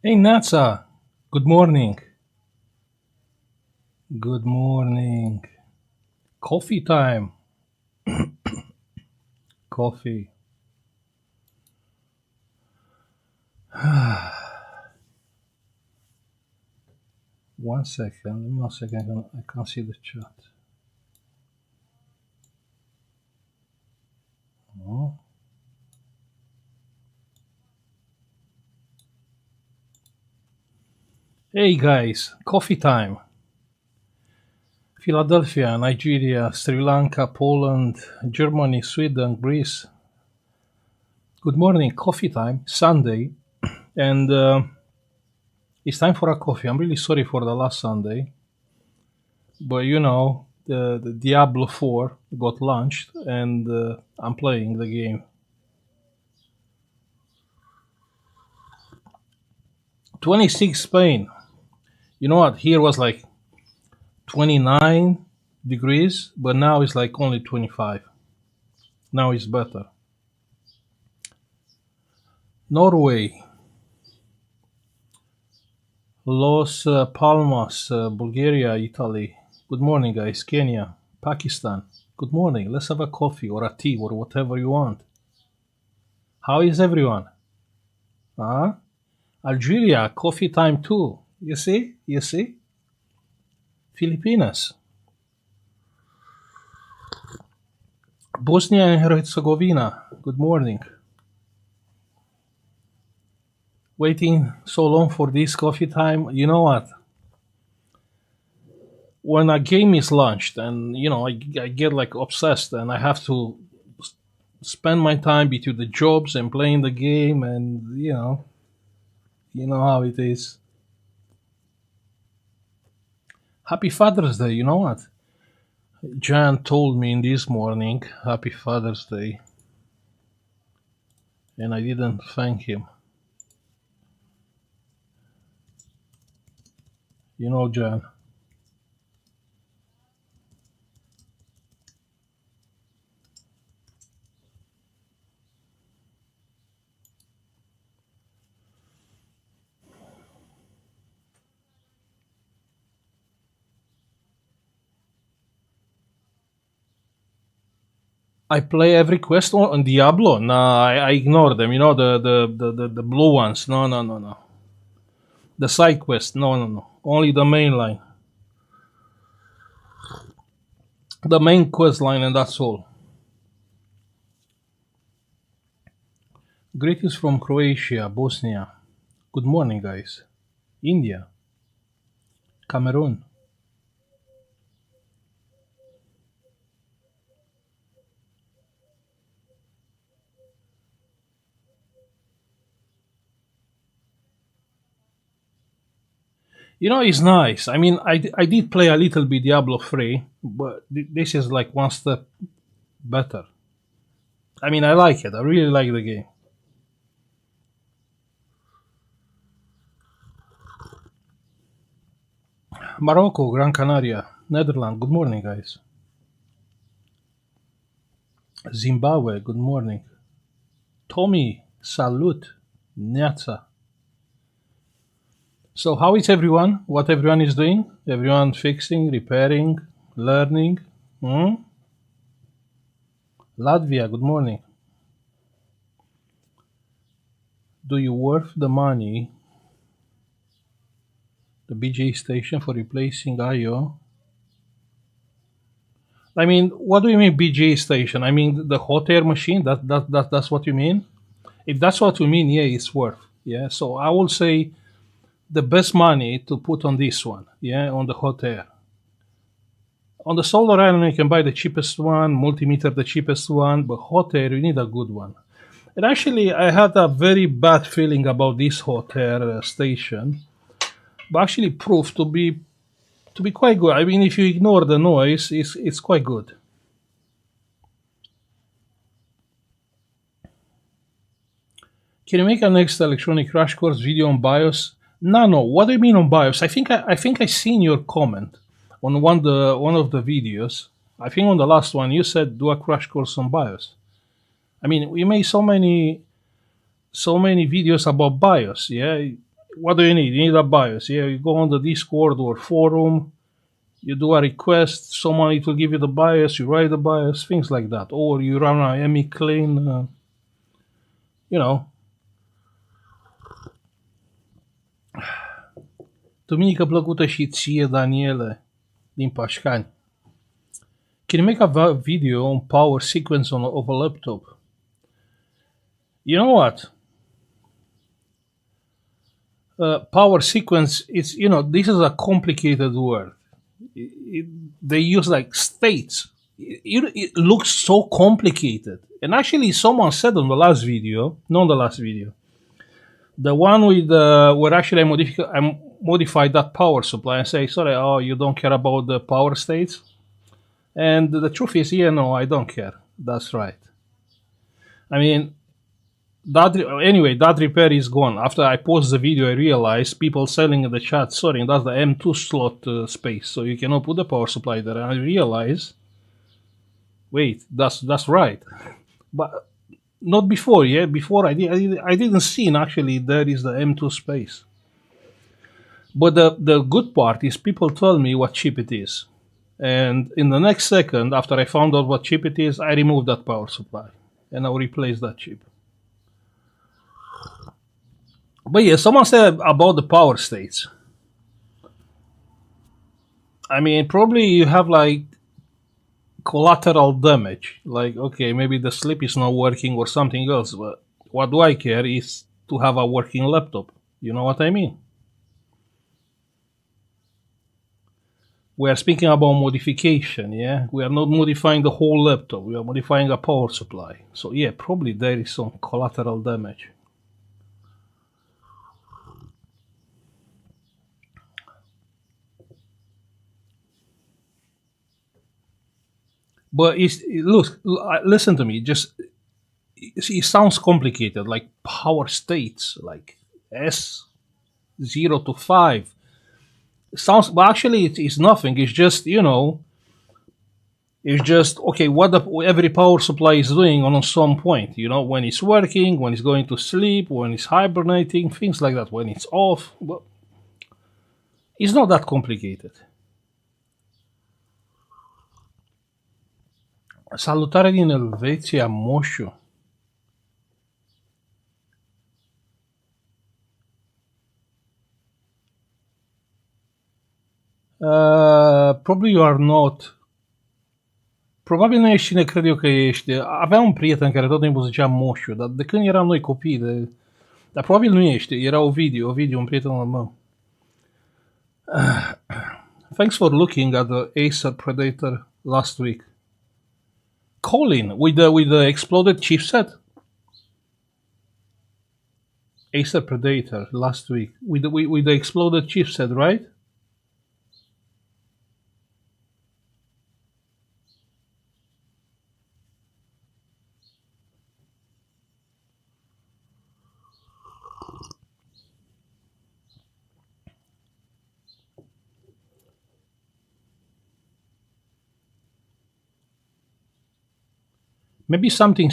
Hey Natsa, good morning. Good morning. Coffee time. Coffee. One second. Give me 1 second. I can't see the chat. Oh. Hey guys, coffee time. Philadelphia, Nigeria, Sri Lanka, Poland, Germany, Sweden, Greece. Good morning. Coffee time. Sunday, and it's time for a coffee. I'm really sorry for the last Sunday, but the Diablo 4 got launched, and I'm playing the game. 26 Spain. You know what? Here was like 29 degrees, but now it's like only 25. Now it's better. Norway, Los Palmas, Bulgaria, Italy. Good morning, guys. Kenya, Pakistan. Good morning. Let's have a coffee or a tea or whatever you want. How is everyone? Huh? Algeria, coffee time too. You see? You see? Filipinas, Bosnia and Herzegovina. Good morning. Waiting so long for this coffee time. You know what? When a game is launched and I get like obsessed and I have to spend my time between the jobs and playing the game, and you know how it is. Happy Father's Day. You know what? Jan told me in this morning Happy Father's Day, and I didn't thank him. Jan. I play every quest on Diablo. Nah, I ignore them. The blue ones. No, no, no, no. The side quest. No, no, no. Only the main line. The main quest line, and that's all. Greetings from Croatia, Bosnia. Good morning, guys. India, Cameroon. It's nice. I mean, I did play a little bit Diablo 3, but this is like one step better. I mean, I like it. I really like the game. Morocco, Gran Canaria, Netherlands. Good morning, guys. Zimbabwe. Good morning. Tommy, salute. Nyatsa. So, how is everyone? What everyone is doing? Everyone fixing, repairing, learning? Hmm? Latvia, good morning. Do you worth the money? The BJ station for replacing IO? I mean, what do you mean BGA station? I mean the hot air machine. That's what you mean. If that's what you mean, yeah, it's worth. Yeah. So I will say the best money to put on this one. Yeah, on the hot air. On the solar island, you can buy the cheapest one, multimeter the cheapest one, but hot air, you need a good one. And actually, I had a very bad feeling about this hot air station, but actually proved to be quite good. I mean, if you ignore the noise, it's quite good. Can you make a next electronic crash course video on BIOS? No, no. What do you mean on BIOS? I think I seen your comment on one of the videos. I think on the last one you said do a crash course on BIOS. I mean, we made so many videos about BIOS. Yeah. What do you need? You need a BIOS. Yeah. You go on the Discord or forum. You do a request. Someone it will give you the BIOS. You write the BIOS. Things like that. Or you run a ME clean. You know. Duminică plăcută și ție, Daniele, din Pașcani. Can you make a video on power sequence of a laptop? You know what? Power sequence is, this is a complicated word. They use like states. It looks so complicated. And actually, someone said on the last video, not the last video, the one with where actually I modified that power supply and say, sorry, oh, you don't care about the power states? And the truth is, yeah, no, I don't care. That's right. I mean, that repair is gone. After I post the video, I realized people selling in the chat, sorry, that's the M2 slot space, so you cannot put the power supply there. And I realized, wait, that's right. But not before, yeah. Before I didn't see actually there is the M2 space. But the good part is people tell me what chip it is. And in the next second, after I found out what chip it is, I removed that power supply and I'll replace that chip. But yeah, someone said about the power states. I mean, probably you have like collateral damage. Like, okay, maybe the slip is not working or something else, but what do I care is to have a working laptop. You know what I mean? We are speaking about modification, yeah? We are not modifying the whole laptop, we are modifying a power supply. So yeah, probably there is some collateral damage. But listen to me, it sounds complicated, like power states, like S0 to 5. Sounds, but actually it's nothing. It's just okay. What every power supply is doing on some point. When it's working, when it's going to sleep, when it's hibernating, things like that. When it's off, but it's not that complicated. Salutare din Elveția, Moșu. Probably you are not. Probabil nu ești cine cred eu că ești. Aveam un prieten care tot timpul zicea Moșu, dar de când eram noi copii, dar probabil nu ești. Era Ovidiu, un prieten al meu. Thanks for looking at the Acer Predator last week. Colin, with the exploded chipset? Acer Predator last week with the exploded chipset, right? Maybe something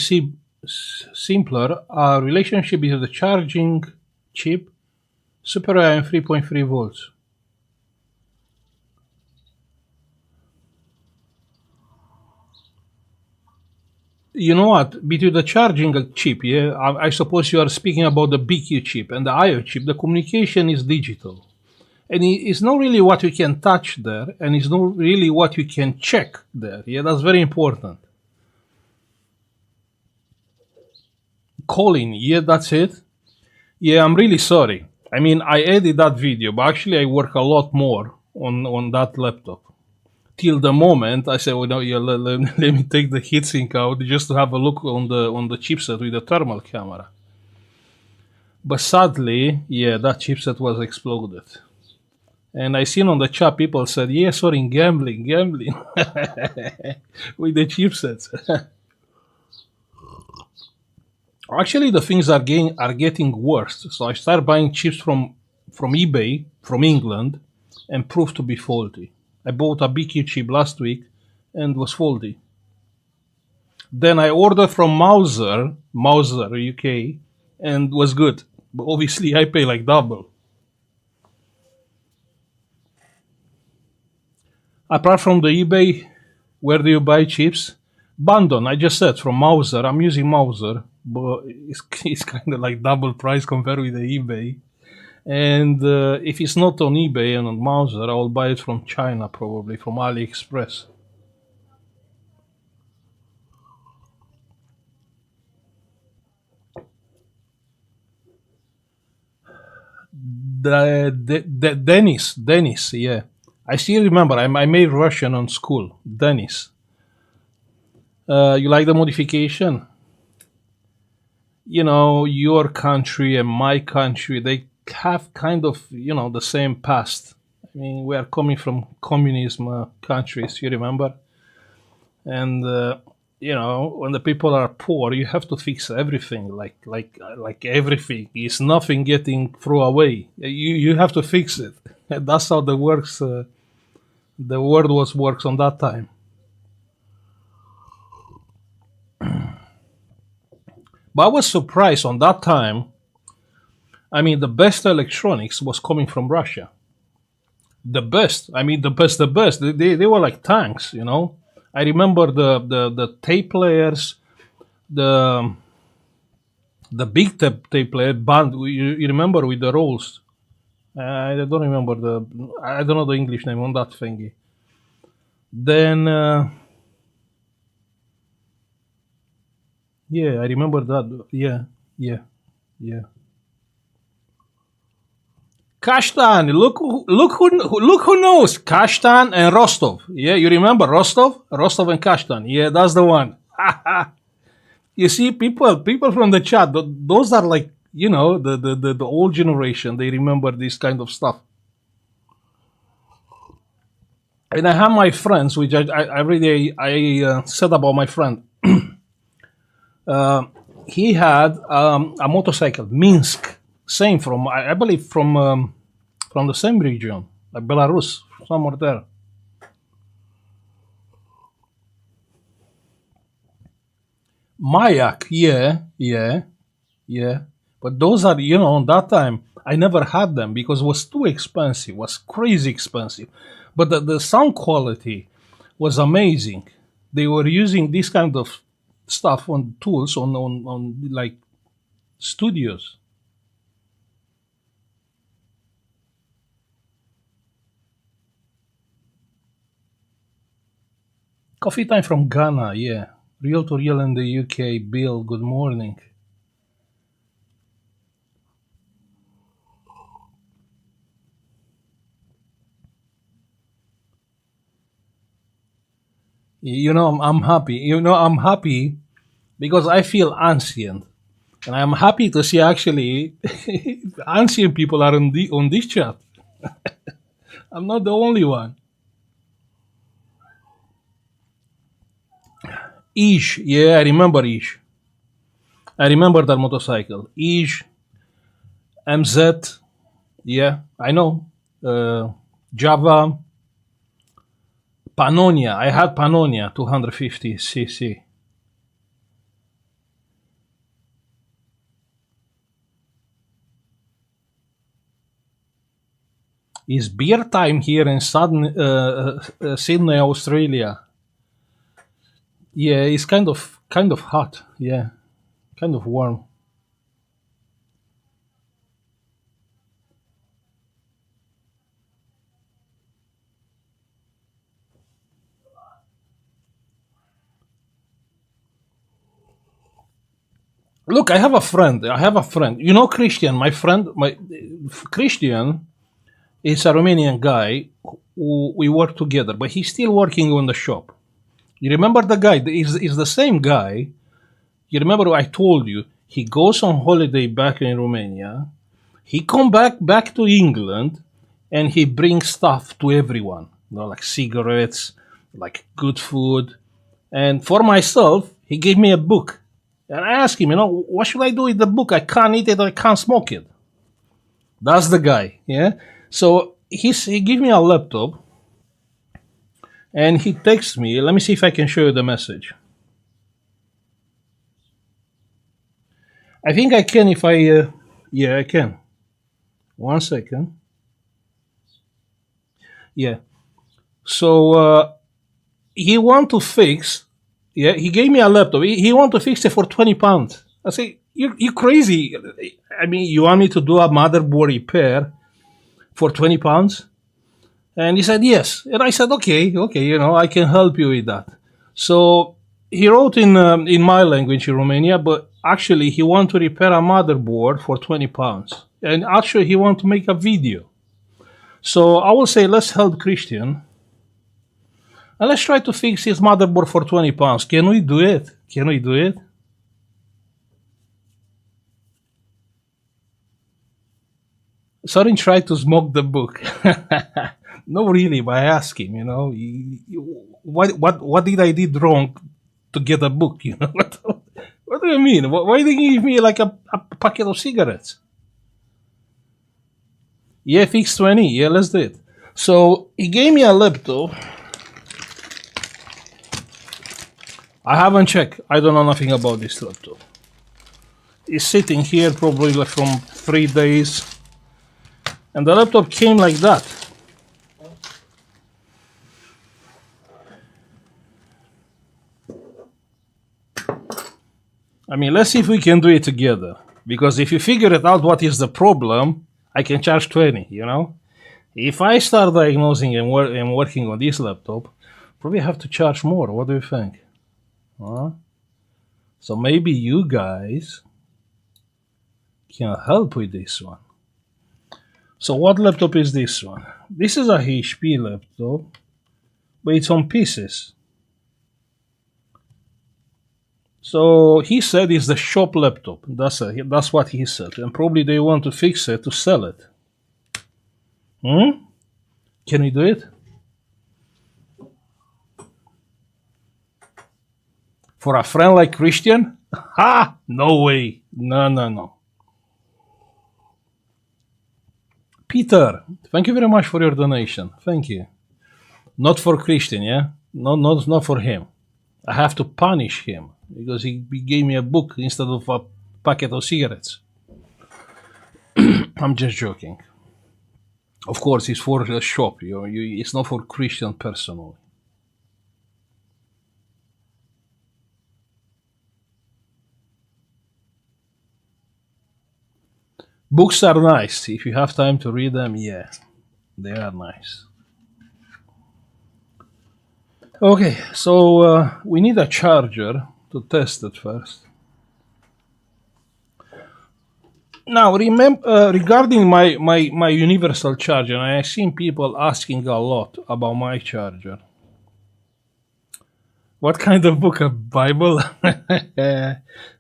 simpler, a relationship between the charging chip, Super AI and 3.3 volts. You know what? Between the charging chip, yeah, I suppose you are speaking about the BQ chip and the IO chip. The communication is digital. And it's not really what you can touch there, and it's not really what you can check there. Yeah, that's very important. Colin, yeah, that's it. Yeah, I'm really sorry. I mean, I edit that video, but actually I work a lot more on that laptop. Till the moment I said, well, no, yeah, let me take the heatsink out just to have a look on the chipset with the thermal camera. But sadly, yeah, that chipset was exploded. And I seen on the chat people said, yeah, sorry, gambling with the chipsets. Actually, the things are getting worse. So I started buying chips from eBay from England, and proved to be faulty. I bought a BQ chip last week and was faulty. Then I ordered from Mauser UK, and was good. But obviously, I pay like double. Apart from the eBay, where do you buy chips? Bandon, I just said from Mauser. I'm using Mauser, but it's kind of like double price compared with the eBay. And if it's not on eBay and on Mauser, I will buy it from China, probably from AliExpress. Dennis, yeah. I still remember. I made Russian on school. Dennis. You like the modification? You know, your country and my country, they have kind of, the same past. I mean, we are coming from communism countries, you remember? And when the people are poor, you have to fix everything, like everything. Is nothing getting thrown away. You have to fix it. And that's how the works. The world works on that time. But I was surprised on that time. I mean, the best electronics was coming from Russia. The best. I mean, the best. They were like tanks, I remember the tape players, the big tape player band. You remember with the rolls? I don't remember I don't know the English name on that thingy. Then yeah, I remember that. Yeah. Kashtan, look who knows Kashtan and Rostov. Yeah, you remember Rostov and Kashtan. Yeah, that's the one. You see, people from the chat, those are like the old generation. They remember this kind of stuff. And I have my friends, which I really said about my friend. He had a motorcycle, Minsk, same from I believe from the same region, like Belarus, somewhere there. Mayak, yeah. But those are, on that time, I never had them because it was too expensive, was crazy expensive. But the sound quality was amazing. They were using this kind of stuff on tools on like studios. Coffee time from Ghana, yeah. Real to real in the UK. Bill, good morning. I'm happy. I'm happy because I feel ancient. And I'm happy to see actually ancient people are on this chat. I'm not the only one. Ish, yeah, I remember Ish. I remember that motorcycle. Ish, MZ, yeah, I know. Java, Pannonia. I had Pannonia 250cc. It's beer time here in Sydney, Australia. Yeah, it's kind of hot. Yeah, kind of warm. Look, I have a friend. I have a friend. You know, Christian, my friend, my Christian is a Romanian guy who we work together, but he's still working on the shop. You remember the guy? Is the same guy. You remember I told you he goes on holiday back in Romania. He come back to England, and he brings stuff to everyone. You know, like cigarettes, like good food. And for myself, he gave me a book. And I asked him, what should I do with the book? I can't eat it, I can't smoke it. That's the guy, yeah? So he gave me a laptop, and he texts me. Let me see if I can show you the message. I think I can if I, yeah, I can. 1 second. Yeah. So he want to fix, yeah, he gave me a laptop. He want to fix it for £20. I say, you crazy. I mean, you want me to do a motherboard repair for £20? And he said, yes. And I said, okay, I can help you with that. So he wrote in my language in Romania, but actually he want to repair a motherboard for £20. And actually he want to make a video. So I will say, let's help Christian. And let's try to fix his motherboard for £20. Can we do it? Can we do it? Soren tried to smoke the book. No, really, but I asked him, what did I did wrong to get a book, What do you mean? Why did you give me like a packet of cigarettes? Yeah, fix 20. Yeah, let's do it. So he gave me a laptop. I haven't checked. I don't know nothing about this laptop. It's sitting here probably like from 3 days. And the laptop came like that. I mean, let's see if we can do it together. Because if you figure it out what is the problem, I can charge 20, If I start diagnosing and working on this laptop, probably have to charge more. What do you think? Huh? So maybe you guys can help with this one. So what laptop is this one? This is a HP laptop, but it's on pieces. So he said it's the shop laptop. That's what he said. And probably they want to fix it to sell it. Can we do it? For a friend like Christian? Ha! No way. No. Peter, thank you very much for your donation. Thank you. Not for Christian, yeah? Not for him. I have to punish him because he gave me a book instead of a packet of cigarettes. I'm just joking. Of course, it's for the shop. It's not for Christian personally. Books are nice. If you have time to read them, yeah, they are nice. Okay, so we need a charger to test it first. Now, regarding my universal charger, I have seen people asking a lot about my charger. What kind of book? A Bible?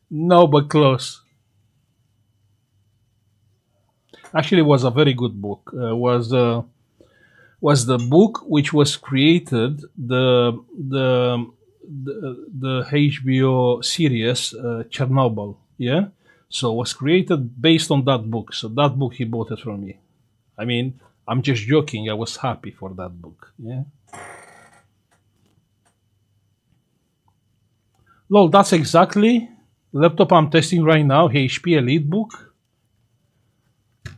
No, but close. Actually, it was a very good book. Was the book which was created the HBO series Chernobyl, yeah? So it was created based on that book. So that book he bought it from me. I mean, I'm just joking. I was happy for that book, yeah? Lol, that's exactly the laptop I'm testing right now, HP EliteBook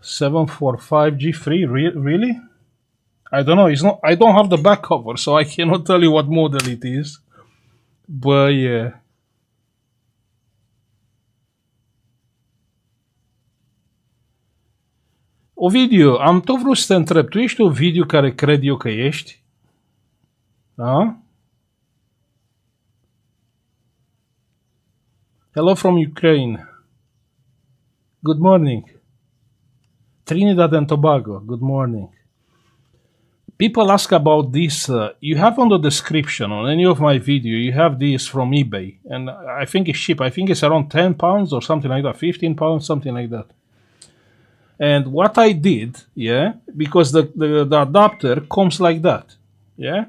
745G3, really? I don't know. It's not. I don't have the back cover, so I cannot tell you what model it is. But yeah. Ovidiu, am tot vrut să te întreb. Tu ești Ovidiu care cred eu că ești? Da? Hello from Ukraine. Good morning. Trinidad and Tobago, good morning. People ask about this. You have on the description on any of my video, you have this from eBay, and I think it's cheap. I think it's around £10 or something like that, £15, something like that. And what I did, yeah, because the adapter comes like that, yeah,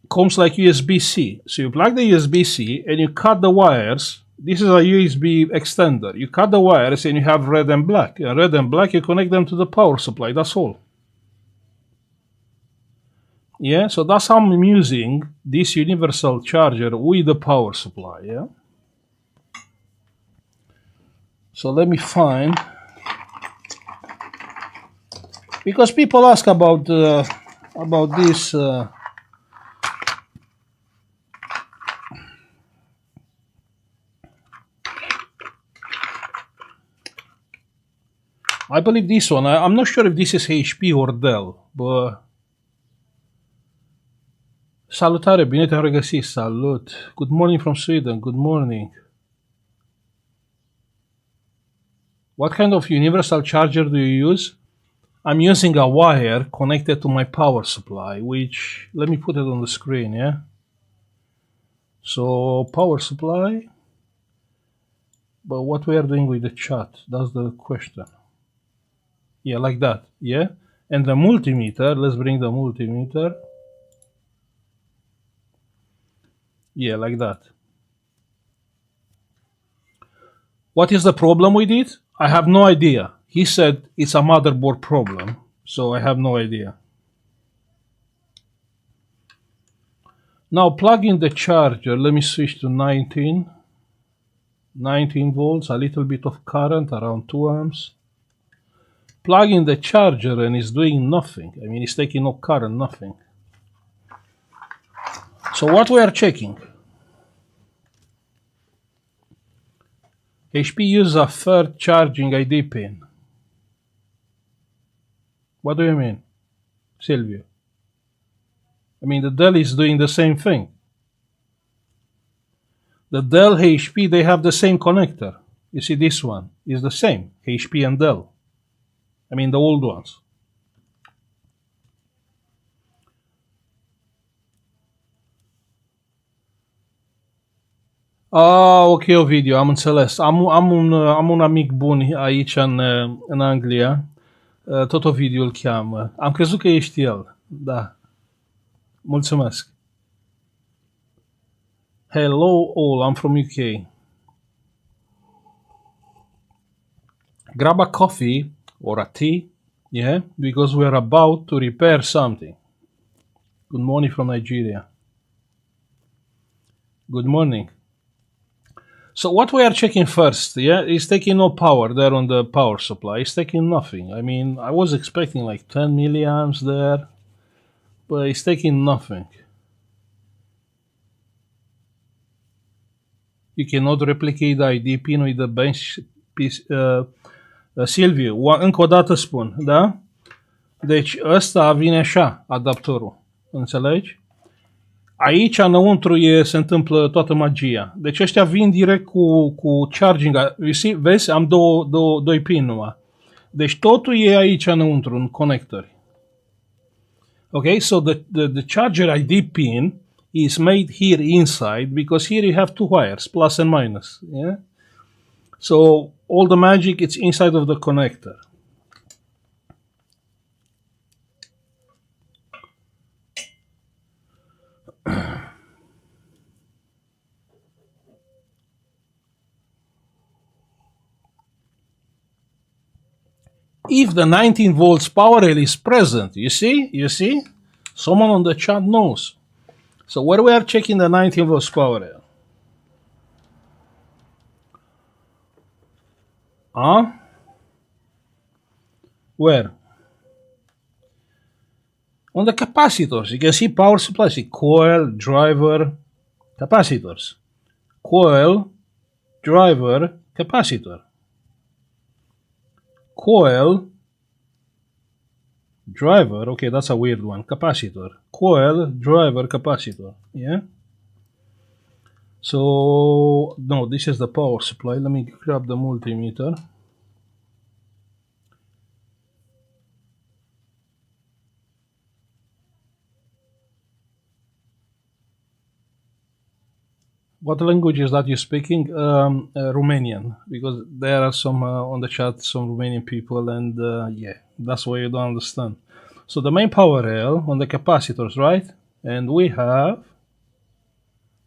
comes like USB-C. So you plug the USB-C and you cut the wires. This is a USB extender. You cut the wires and you have red and black. And red and black, you connect them to the power supply. That's all. Yeah, so that's how I'm using this universal charger with the power supply. Yeah. So let me find, because people ask about this. I believe this one. I'm not sure if this is HP or Dell, but salutare, bine te-am regăsit, salut. Good morning from Sweden, good morning. What kind of universal charger do you use? I'm using a wire connected to my power supply, which, let me put it on the screen, yeah? So, power supply, but what we are doing with the chat, that's the question. Yeah, like that, yeah? And the multimeter, let's bring the multimeter. Yeah, like that. What is the problem with it? I have no idea. He said it's a motherboard problem, so I have no idea. Now plug in the charger. Let me switch to 19 volts, a little bit of current, around 2 amps. Plug in the charger and it's doing nothing. I mean, it's taking no current, nothing. So what we are checking? HP uses a third charging ID pin. What do you mean, Silvio? I mean, the Dell is doing the same thing. The Dell HP, they have the same connector. You see, this one is the same, HP and Dell. I mean, the old ones. Ok, Ovidiu, am înțeles. Am un amic bun aici în Anglia. Tot Ovidiu îl cheamă. Am crezut că ești el. Da. Mulțumesc. Hello all, I'm from UK. Grab a coffee or a tea, yeah, because we are about to repair something. Good morning from Nigeria. Good morning. So what we are checking first, yeah, is taking no power there on the power supply. It's taking nothing. I mean, I was expecting like 10 milliamps there, but it's taking nothing. You cannot replicate the ID pin with the bench piece. Silviu, încă o dată spun, da? Deci ăsta vine așa, adaptorul. Înțelegi? Aici, înăuntru, se întâmplă toată magia. Deci ăștia vin direct cu charging. Vezi? Am doi pin numai. Deci totul e aici înăuntru, în conectori. Okay, so the charger ID pin is made here inside, because here you have two wires, plus and minus. Yeah? So all the magic, it's inside of the connector. If the 19 volts power rail is present, you see? Someone on the chat knows. So where we are checking the 19 volts power rail? Where? On the capacitors. You can see power supply, see coil, driver, capacitors. Coil, driver, capacitor. Coil, driver, okay, that's a weird one, capacitor. Coil, driver, capacitor, yeah? So, no, this is the power supply. Let me grab the multimeter. What language is that you're speaking? Romanian, because there are some on the chat, some Romanian people, and yeah, that's why you don't understand. So the main power rail on the capacitors, right? And we have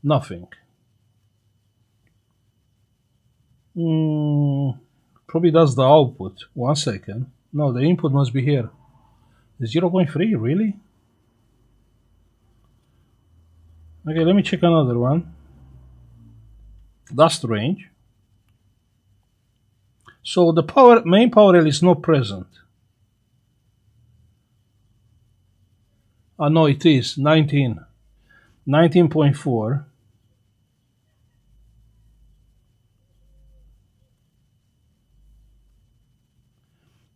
nothing. Probably that's the output. 1 second. No, the input must be here. 0.3, really? Okay, let me check another one. That's strange. So the main power rail is not present. No, it is 19.4.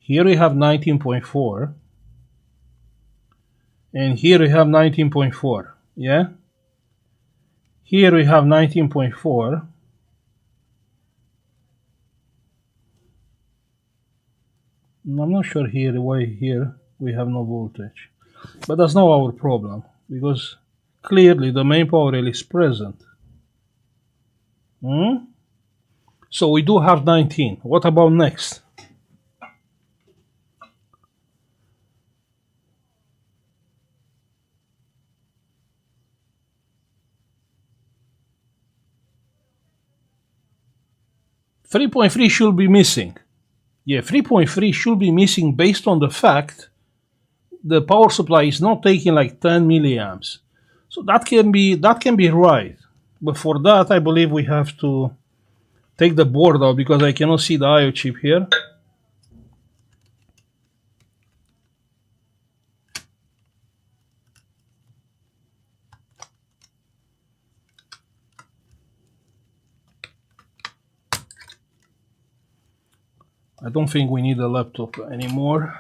Here we have 19.4. And here we have 19.4. Yeah? Here we have 19.4. I'm not sure here why here we have no voltage. But that's not our problem, because clearly the main power rail is present. So we do have 19. What about next? $3.3 should be missing. Yeah, 3.3 should be missing based on the fact the power supply is not taking like 10 milliamps. So that can be right. But for that, I believe we have to take the board out, because I cannot see the I/O chip here. I don't think we need a laptop anymore.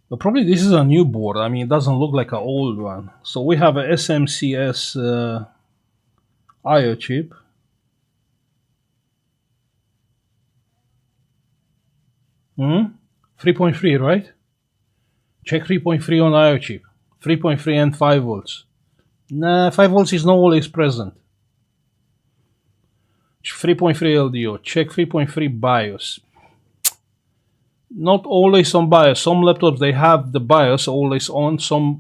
But probably this is a new board. I mean, it doesn't look like an old one. So we have a SMCS I/O chip. Hmm? 3.3, right? Check 3.3 on I/O chip. 3.3 and 5 volts. Nah, 5 volts is not always present. 3.3 LDO. Check 3.3 BIOS. Not always on BIOS. Some laptops, they have the BIOS always on.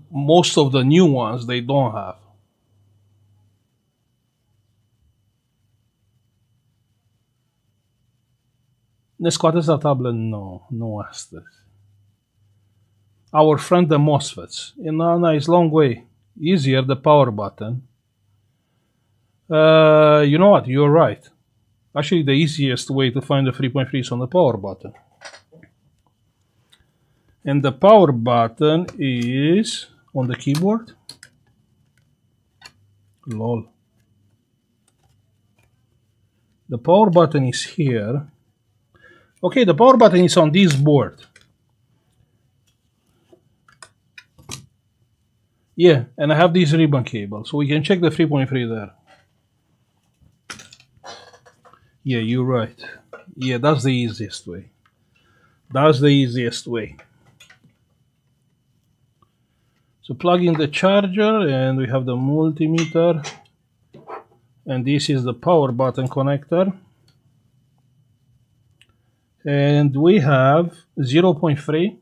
Most of the new ones, they don't have. Ne scoateți la tablă? No, nu astăzi. Our friend the MOSFETs. No, it's long way. Easier, the power button. You know what? You're right. Actually, the easiest way to find the 3.3 is on the power button. And the power button is on the keyboard. Lol. The power button is here. Okay, the power button is on this board. Yeah, and I have this ribbon cable, so we can check the 3.3 there. Yeah, you're right. Yeah, that's the easiest way. That's the easiest way. So plug in the charger, and we have the multimeter. And this is the power button connector. And we have 0.3.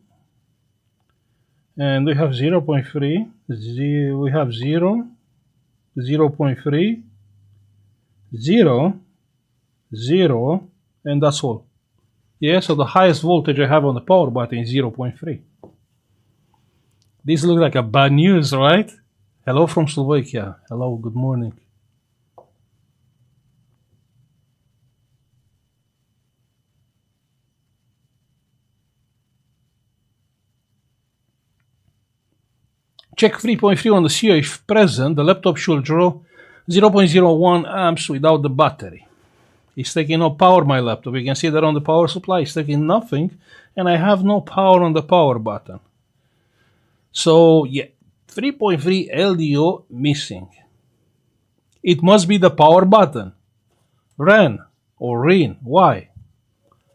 And we have 0.3. We have 0, 0.3, 0, 0, and that's all. Yeah, so the highest voltage I have on the power button is 0.3. This looks like a bad news, right? Hello from Slovakia. Hello, good morning. Check 3.3 on the CIO. If present, the laptop should draw 0.01 amps without the battery. It's taking no power, my laptop. You can see that on the power supply, it's taking nothing, and I have no power on the power button. So, yeah, 3.3 LDO missing. It must be the power button. RAN or RIN. Why?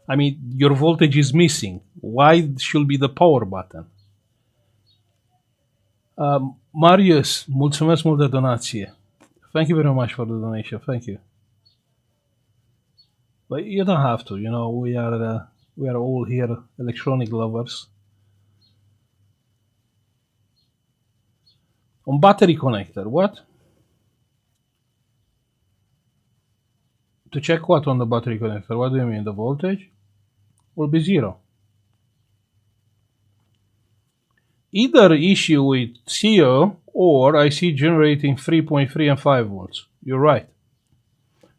I mean, your voltage is missing. Why should be the power button? Marius, mulțumesc mult de donație. Thank you very much for the donation. Thank you. But you don't have to. You know, we are all here electronic lovers. On battery connector, what? To check what on the battery connector? What do you mean? The voltage will be 0. Either issue with CO or I see generating 3.3 and 5 volts. You're right.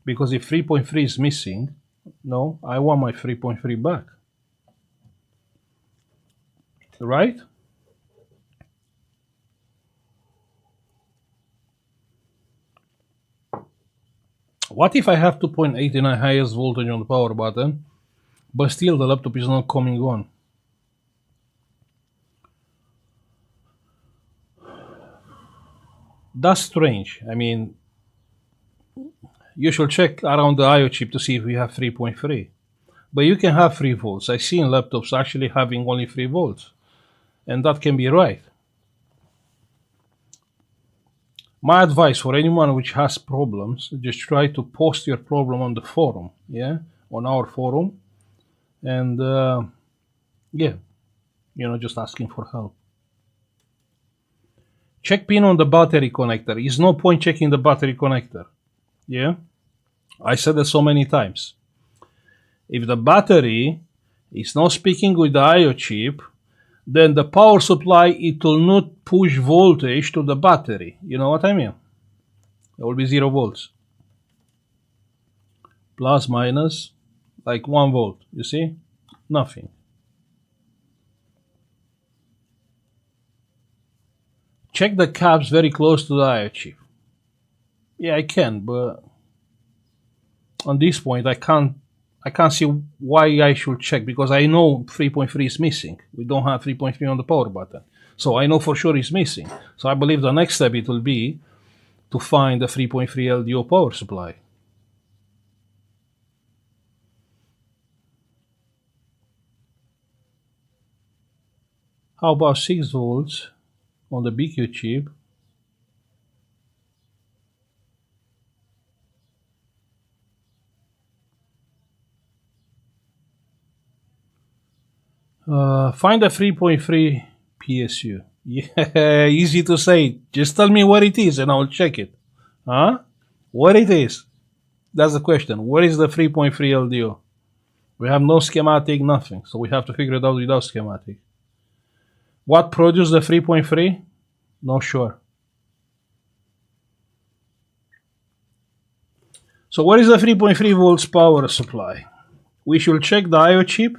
Because if 3.3 is missing, no, I want my 3.3 back. Right? What if I have 2.89 highest voltage on the power button, but still the laptop is not coming on? That's strange. I mean, you should check around the I/O chip to see if we have 3.3. But you can have 3 volts. I've seen laptops actually having only 3 volts. And that can be right. My advice for anyone which has problems, just try to post your problem on the forum, yeah, on our forum, and yeah, you know, just asking for help. Check pin on the battery connector. There's no point checking the battery connector, yeah. I said that so many times. If the battery is not speaking with the I/O chip, then the power supply, it will not push voltage to the battery. You know what I mean? It will be 0 volts. Plus, minus, like 1 volt. You see? Nothing. Check the caps very close to the I/O chip. Yeah, I can, but on this point, I can't see why I should check, because I know 3.3 is missing. We don't have 3.3 on the power button. So I know for sure it's missing. So I believe the next step it will be to find the 3.3 LDO power supply. How about 6 volts on the BQ chip? Find a 3.3 PSU. Yeah, easy to say. Just tell me what it is and I'll check it. Huh? What it is? That's the question. What is the 3.3 LDO? We have no schematic, nothing. So we have to figure it out without schematic. What produced the 3.3? Not sure. So what is the 3.3 volts power supply? We should check the I/O chip.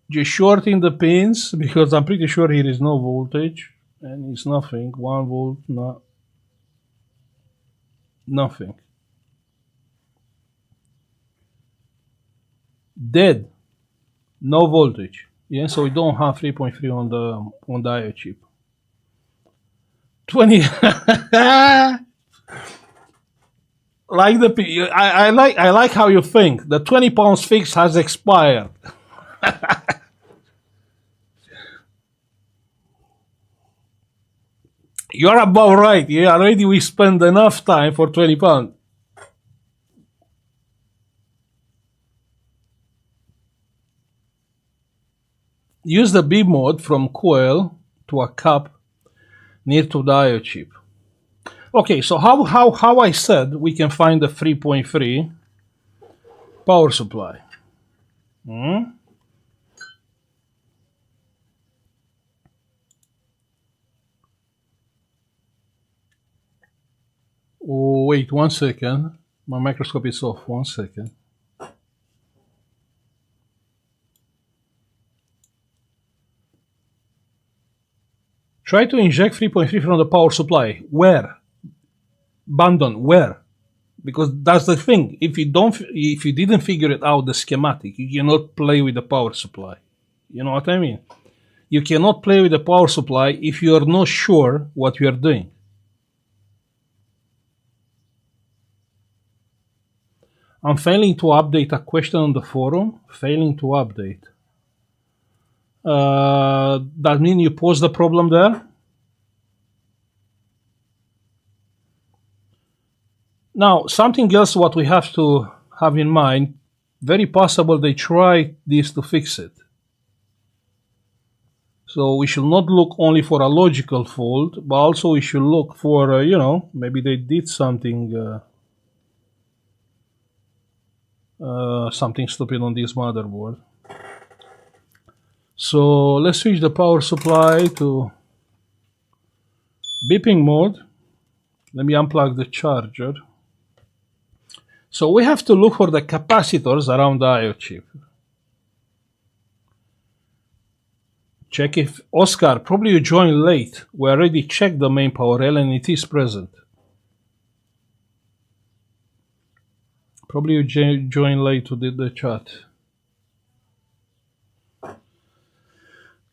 Just shorting the pins, because I'm pretty sure here is no voltage and it's nothing. 1 volt, no, nothing. Dead, no voltage. Yeah, so we don't have 3.3 on the I/O chip. 20. Like I like how you think. The 20 pounds fix has expired. You're about right. Yeah, already we spent enough time for 20 pounds. Use the B mode from coil to a cap near to the I/O chip. Okay, so how I said we can find the 3.3 power supply. Oh, wait 1 second. My microscope is off. 1 second. Try to inject 3.3 from the power supply. Where? Abandon where? Because that's the thing. If you didn't figure it out, the schematic, you cannot play with the power supply. You know what I mean? You cannot play with the power supply if you are not sure what you are doing. I'm failing to update a question on the forum. Failing to update. That means you pose the problem there? Now, something else what we have to have in mind, very possible they try this to fix it. So we should not look only for a logical fault, but also we should look for, maybe they did something something stupid on this motherboard. So let's switch the power supply to beeping mode. Let me unplug the charger. So we have to look for the capacitors around the I/O chip. Check if Oscar, probably you joined late. We already checked the main power rail and it is present. Probably you joined late to the chat.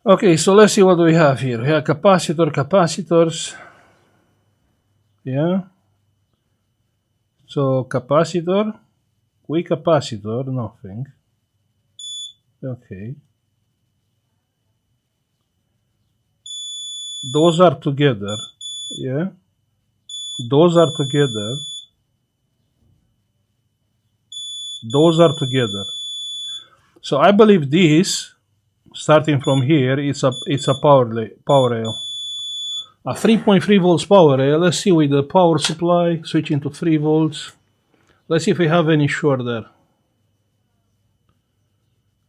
Okay, so let's see what we have here. We have capacitors. Yeah. So capacitor, quick capacitor, nothing. Okay. Those are together. Yeah. Those are together. Those are together. So I believe this, starting from here, it's a power rail. A 3.3 volts power rail. Let's see with the power supply, switching to 3 volts. Let's see if we have any short there.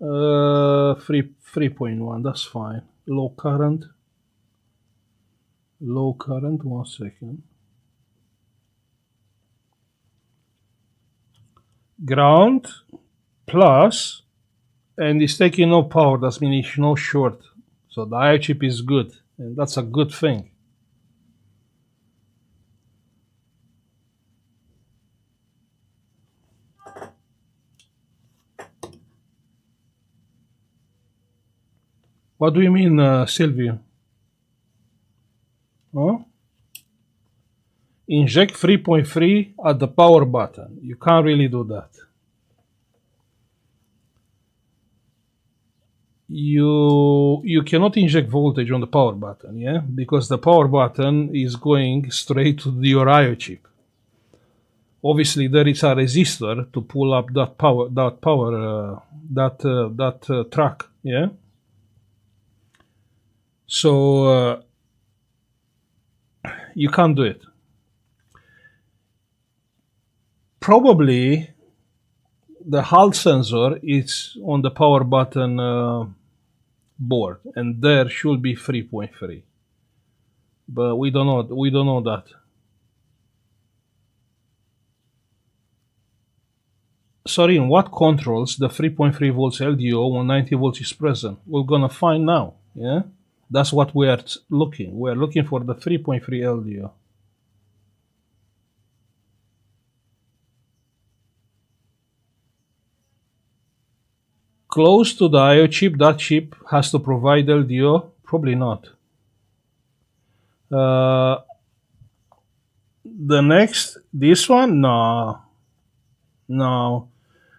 3.1, that's fine. Low current. Low current, 1 second. Ground plus, and it's taking no power, that means it's no short. So the I/O chip is good, and that's a good thing. What do you mean, Sylvia? Huh? Inject 3.3 at the power button. You can't really do that. You cannot inject voltage on the power button, yeah, because the power button is going straight to your I/O chip. Obviously, there is a resistor to pull up that track, yeah. So you can't do it. Probably the Hall sensor is on the power button board, and there should be 3.3, but we don't know that. Sorry, in what controls the 3.3 volts LDO when 90 volts is present? We're gonna find now, yeah. That's what we are looking. We're looking for the 3.3 LDO. Close to the I/O chip, that chip has to provide LDO? Probably not. The next, this one? No.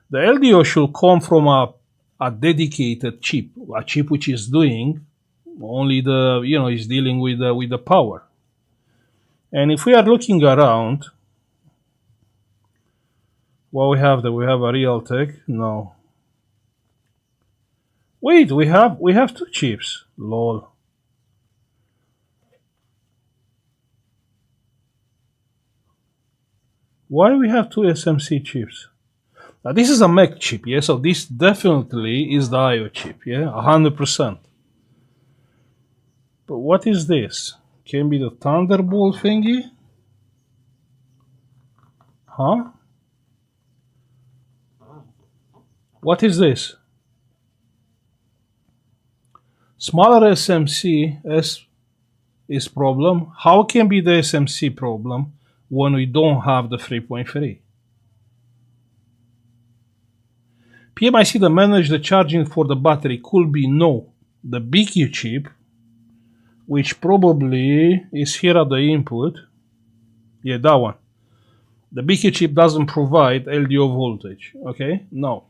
The LDO should come from a dedicated chip, a chip which is doing only is dealing with the power. And if we are looking around, what we have there, we have a Realtek. No. Wait, we have two chips. Lol. Why do we have two SMC chips? Now this is a Mac chip, yeah. So this definitely is the I/O chip, yeah, 100%. But what is this? Can be the Thunderbolt thingy? Huh? What is this? Smaller SMC is problem. How can be the SMC problem when we don't have the 3.3. PMIC that manage the charging for the battery could be no, the BQ chip, which probably is here at the input. Yeah, that one. The BQ chip doesn't provide LDO voltage, okay? No.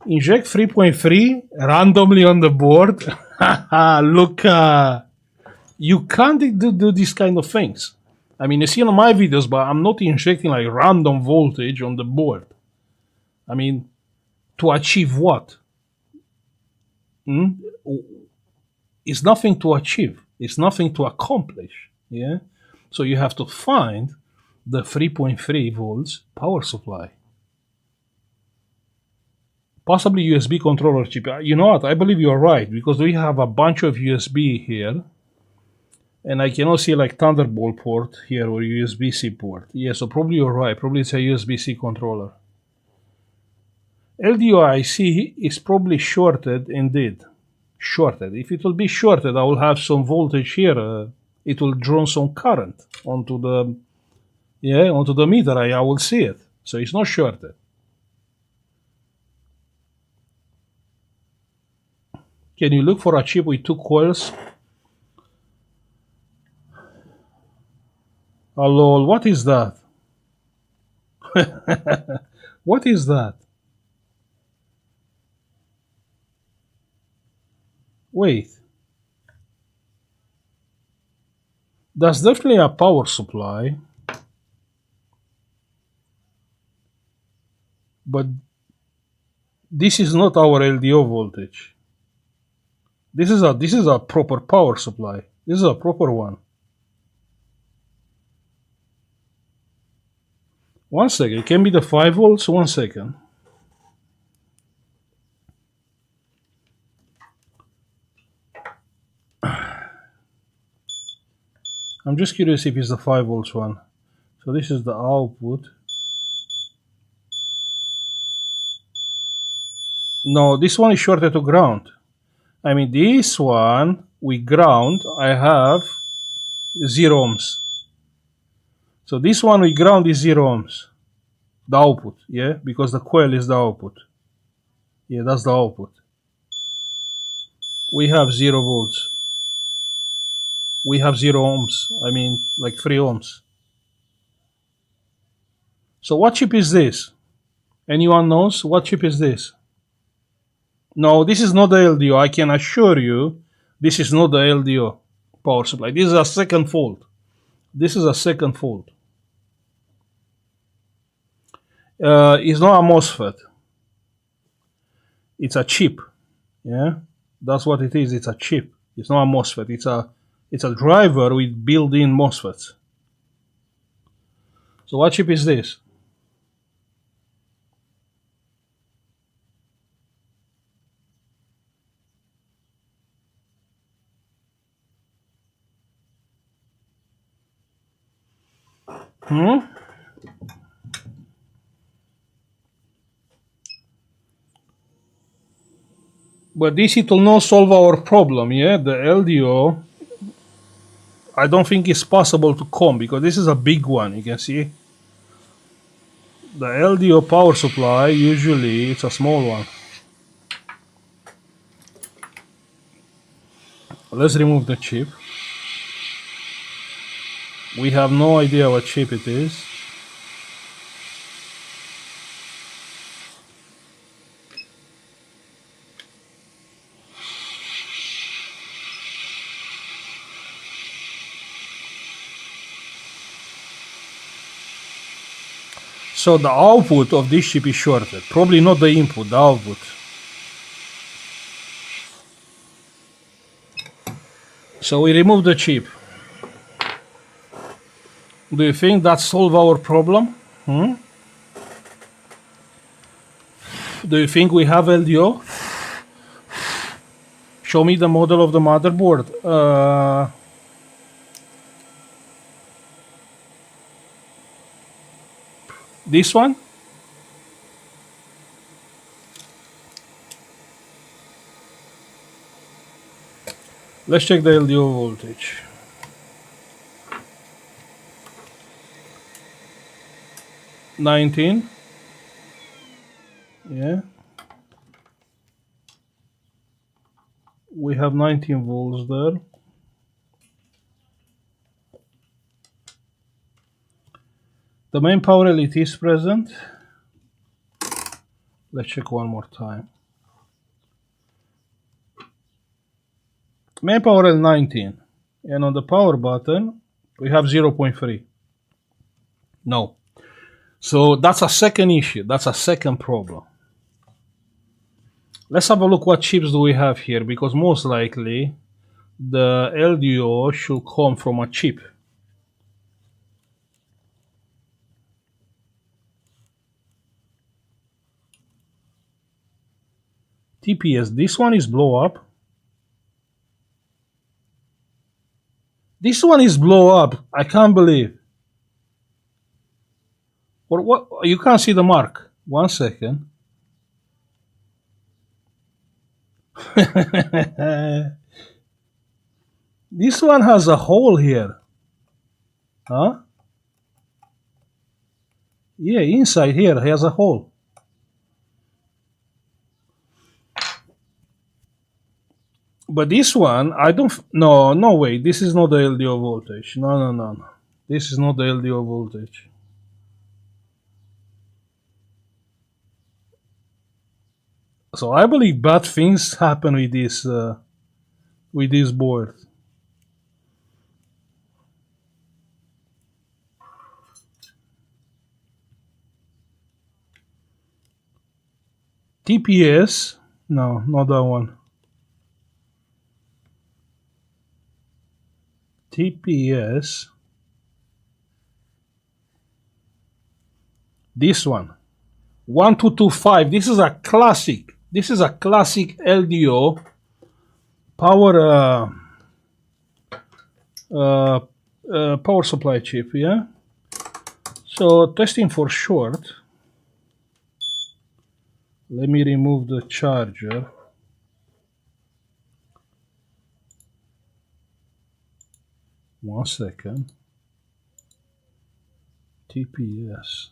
Inject 3.3 randomly on the board. Look, you can't do these kind of things. I mean, you see on my videos, but I'm not injecting like random voltage on the board. I mean, to achieve what? It's nothing to achieve. It's nothing to accomplish. Yeah. So you have to find the 3.3 volts power supply. Possibly USB controller chip. You know what? I believe you're right, because we have a bunch of USB here. And I cannot see like Thunderbolt port here or USB-C port. Yeah, so probably you're right. Probably it's a USB-C controller. LDO IC is probably shorted indeed. Shorted. If it will be shorted, I will have some voltage here. It will draw some current onto the meter. I will see it. So it's not shorted. Can you look for a chip with 2 coils? Oh lol, what is that? What is that? Wait. That's definitely a power supply. But this is not our LDO voltage. This is a proper power supply. This is a proper one. One second, it can be the 5 volts. 1 second. I'm just curious if it's the 5 volts one. So this is the output. No, this one is shorted to ground. I mean, this one with ground, I have 0 ohms. So this one with ground is 0 ohms. The output, yeah? Because the coil is the output. Yeah, that's the output. We have 0 volts. We have 0 ohms. I mean, like 3 ohms. So what chip is this? Anyone knows? What chip is this? No, this is not the LDO. I can assure you, this is not the LDO power supply. This is a second fault. This is a second fault. It's not a MOSFET. It's a chip. Yeah, that's what it is. It's a chip. It's not a MOSFET. It's a driver with built-in MOSFETs. So what chip is this? But this it will not solve our problem, yeah? The LDO, I don't think it's possible to come, because this is a big one, you can see. The LDO power supply, usually it's a small one. Let's remove the chip. We have no idea what chip it is. So the output of this chip is shorted. Probably not the input, the output. So we remove the chip. Do you think that solves our problem? Do you think we have LDO? Show me the model of the motherboard. This one? Let's check the LDO voltage. $19. Yeah. We have 19 volts there. The main power LET is present. Let's check one more time. Main power L19. And on the power button, we have 0.3. No. So that's a second issue. That's a second problem. Let's have a look what chips do we have here, because most likely the LDO should come from a chip. TPS, this one is blow up. This one is blow up. I can't believe. Or what? You can't see the mark. 1 second. This one has a hole here. Huh? Yeah, inside here has a hole. But this one, I don't... No way. This is not the LDO voltage. No. This is not the LDO voltage. So I believe bad things happen with this board. TPS, no, not that one. TPS, this one, 1225. This is a classic. This is a classic LDO power power supply chip. Yeah. So testing for short. Let me remove the charger. One second. TPS.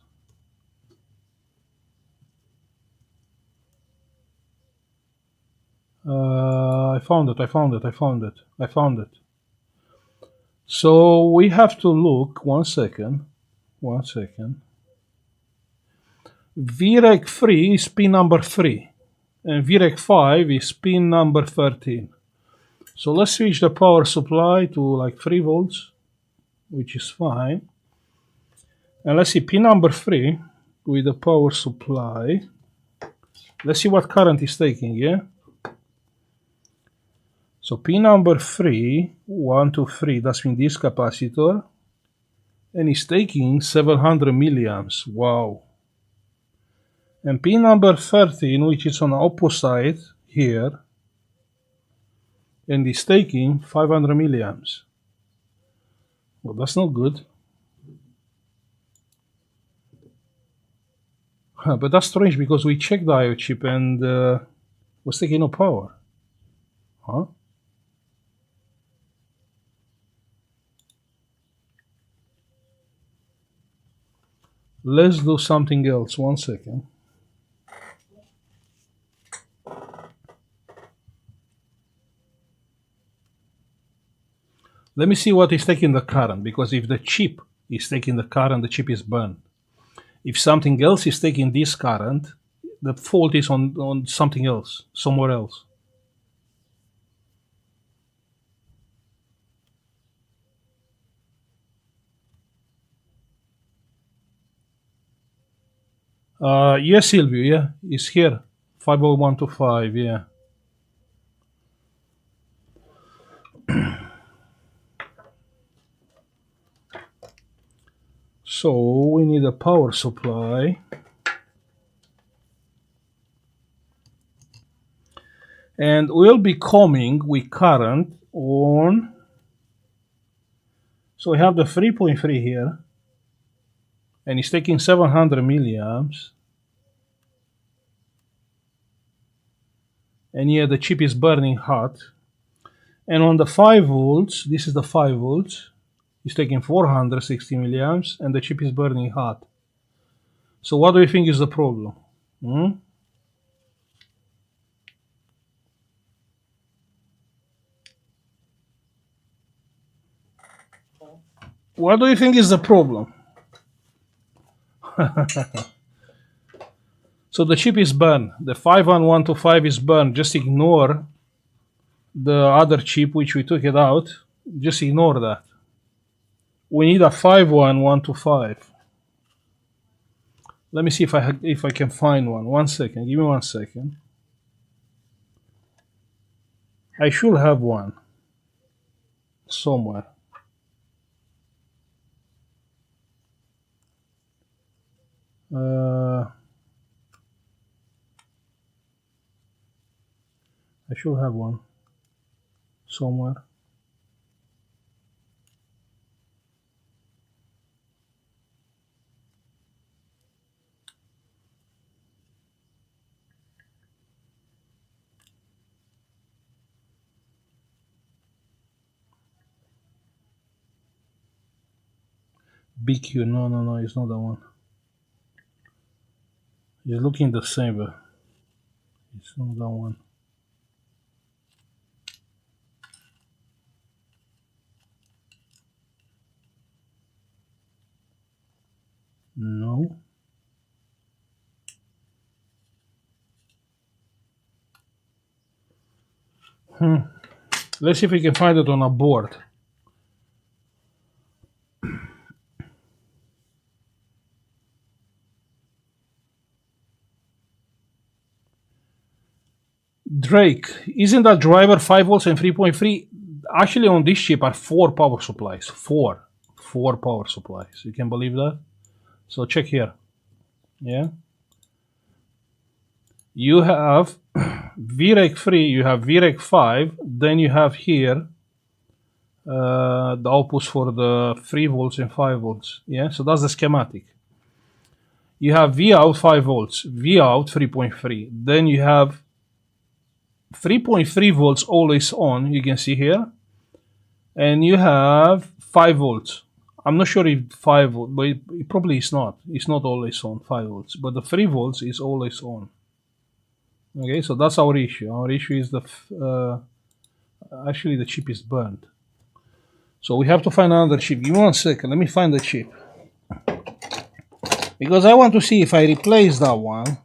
I found it. So we have to look. 1 second. VREC 3 is pin number 3 and VREC 5 is pin number 13. So let's switch the power supply to like 3 volts, which is fine. And let's see pin number 3 with the power supply. Let's see what current is taking, yeah? So pin number 3, 1 to 3, that's in this capacitor, and it's taking 700 milliamps. Wow. And pin number 13, which is on the opposite here, and it's taking 500 milliamps. Well, that's not good. But that's strange because we checked the IO chip and was taking no power. Huh? Let's do something else. 1 second. Let me see what is taking the current, because if the chip is taking the current, the chip is burned. If something else is taking this current, the fault is on something else, somewhere else. Yes, Silvio, yeah, it's here. 50125, yeah. So we need a power supply. And we'll be coming with current on. So we have the 3.3 here. And it's taking 700 milliamps. And here the chip is burning hot. And on the 5 volts, this is the 5 volts, it's taking 460 milliamps, and the chip is burning hot. So what do you think is the problem? What do you think is the problem? So the chip is burned. The 51125 is burned. Just ignore the other chip which we took it out. Just ignore that. We need a 51125. Let me see if I can find one. 1 second. Give me 1 second. I should have one somewhere. I should have one somewhere. BQ, no, it's not that one. It's looking the same, but it's not that one. No. Let's see if we can find it on a board. Drake, isn't that driver 5 volts and 3.3? Actually, on this chip are 4 power supplies. 4 power supplies. You can believe that? So check here. Yeah. You have VREC 3, you have VREC 5, then you have here the outputs for the 3 volts and 5 volts. Yeah, so that's the schematic. You have Vout 5 volts, Vout 3.3. Then you have 3.3 volts always on, you can see here. And you have 5 volts. I'm not sure if 5 volts, but it probably is not. It's not always on, 5 volts. But the 3 volts is always on. Okay, so that's our issue. Our issue is actually the chip is burned. So we have to find another chip. Give me 1 second. Let me find the chip. Because I want to see if I replace that one,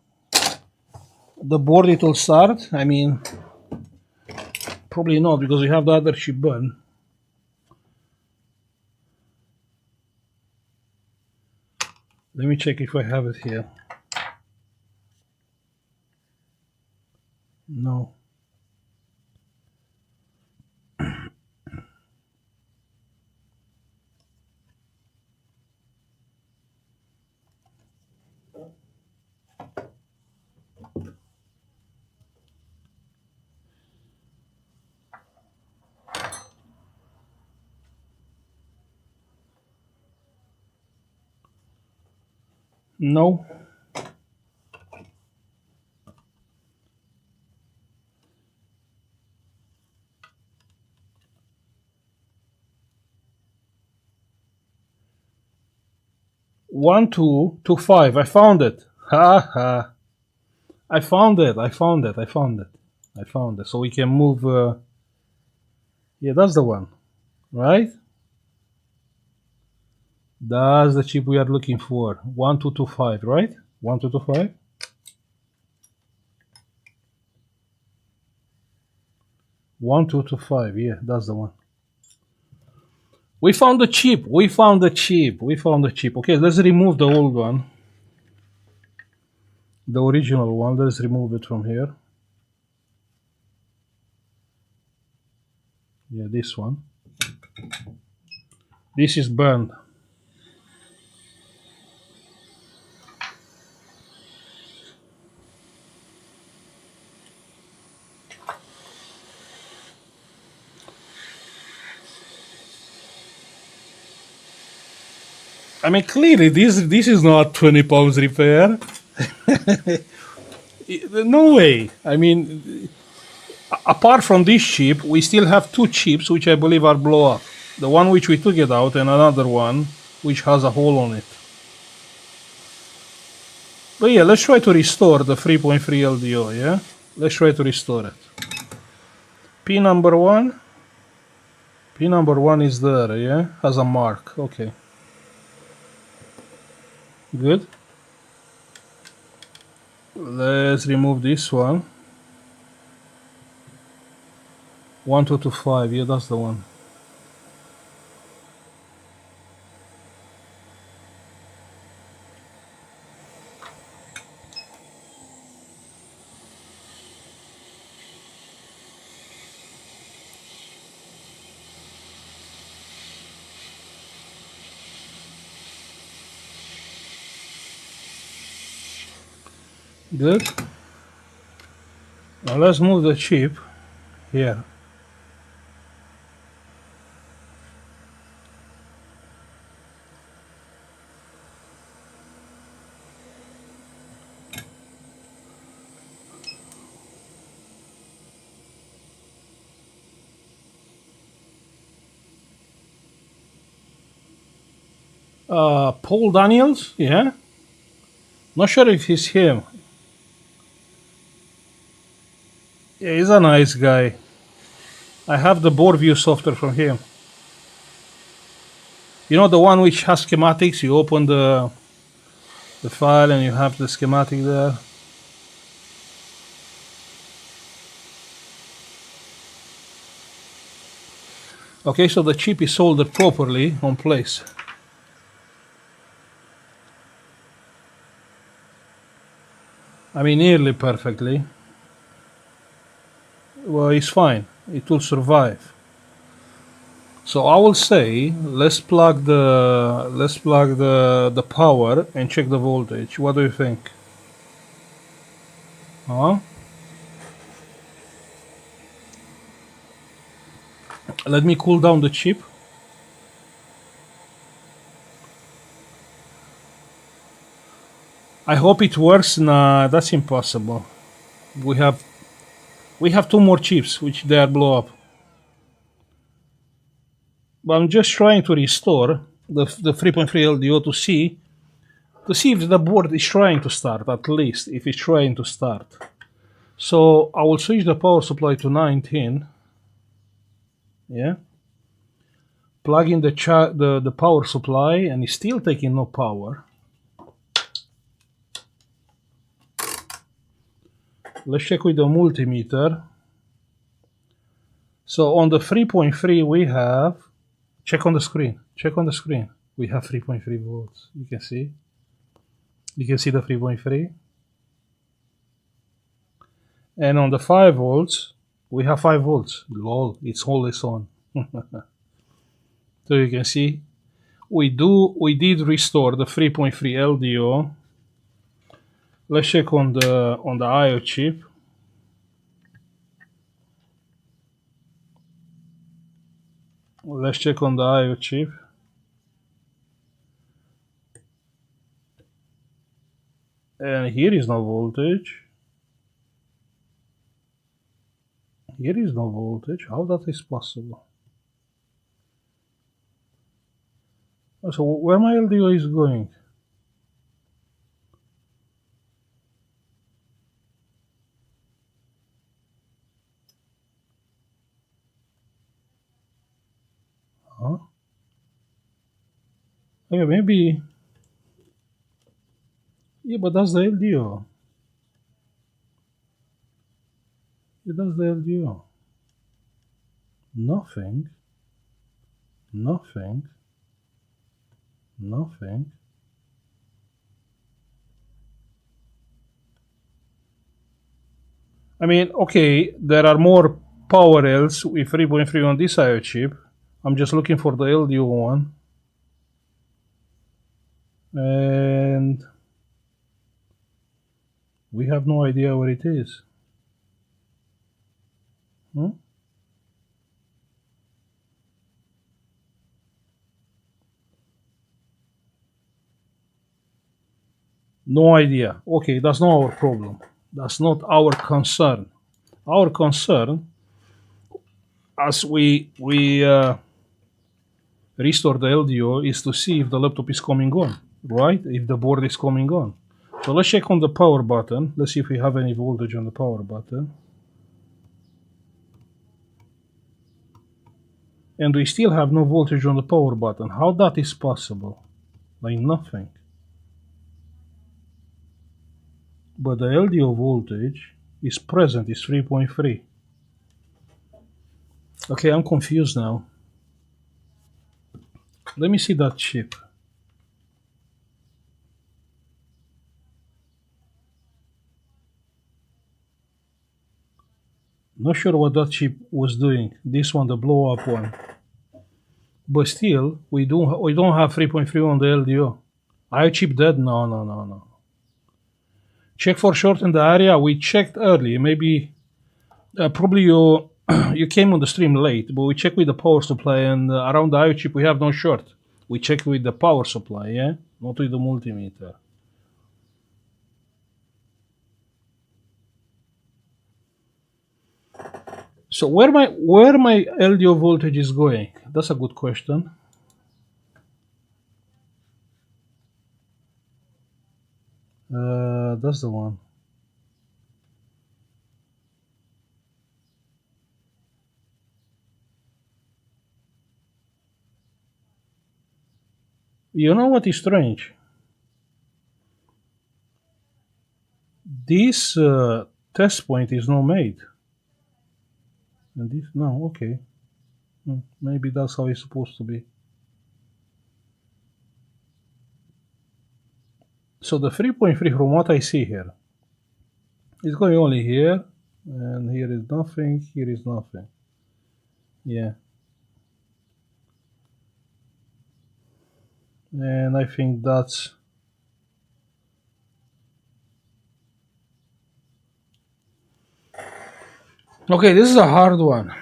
the board it will start. I mean, probably not because we have the other chip burned. Let me check if I have it here. No. No. One, two, two, 5. I found it. Ha ha. I found it. So we can move. Yeah, that's the one, right? That's the chip we are looking for. 1225, right? 1225. One, two, two, 5. Yeah, that's the one. We found the chip. Okay, let's remove the old one. The original one. Let's remove it from here. Yeah, this one. This is burned. I mean, clearly, this is not 20 pounds repair. No way. I mean, apart from this chip, we still have two chips which I believe are blow up. The one which we took it out and another one which has a hole on it. But yeah, let's try to restore the 3.3 LDO, yeah? Let's try to restore it. Pin number one. Pin number one is there, yeah? Has a mark, okay. Good. Let's remove this one. 1225, yeah, that's the one. Good. Now let's move the chip here. Paul Daniels, yeah? Not sure if it's him. Yeah, he's a nice guy. I have the board view software from him. You know the one which has schematics? You open the file and you have the schematic there. Okay, so the chip is soldered properly on place. I mean, nearly perfectly. Well, it's fine. It will survive. So I will say, let's plug the power and check the voltage. What do you think? Huh? Let me cool down the chip. I hope it works. Nah, that's impossible. We have two more chips which they are blow up. But I'm just trying to restore the 3.3 LDO to see if the board is trying to start, at least if it's trying to start. So I will switch the power supply to 19. Yeah. Plug in the power supply and it's still taking no power. Let's check with the multimeter. So on the 3.3 we have, check on the screen. We have 3.3 volts. You can see the 3.3. And on the 5 volts, we have 5 volts. Lol, it's always on. So you can see, we did restore the 3.3 LDO. Let's check on the I/O chip. Let's check on the I/O chip. And here is no voltage. Here is no voltage. How that is possible? So where my LDO is going? Huh? Okay, maybe. Yeah, but that's the LDO. Yeah, that's the LDO. Nothing. I mean, okay, there are more power rails with 3.3 on this I/O chip. I'm just looking for the LDO one. And we have no idea where it is. No idea. Okay, that's not our problem. That's not our concern. Our concern as we restore the LDO is to see if the laptop is coming on, right? If the board is coming on. So let's check on the power button. Let's see if we have any voltage on the power button. And we still have no voltage on the power button. How that is possible? Like nothing. But the LDO voltage is present, is 3.3. Okay, I'm confused now. Let me see that chip. Not sure what that chip was doing. This one, the blow up one. But still, we don't have 3.3 on the LDO. Are chip dead? No. Check for short in the area. We checked early. Maybe probably you you came on the stream late, but we checked with the power supply, and around the IO chip we have no short. We checked with the power supply, yeah, not with the multimeter. So where my LDO voltage is going? That's a good question. That's the one. You know what is strange? This test point is not made. And this, no, okay. Maybe that's how it's supposed to be. So the 3.3 from what I see here is going only here, and here is nothing, here is nothing. Yeah. And I think that's... Okay, this is a hard one.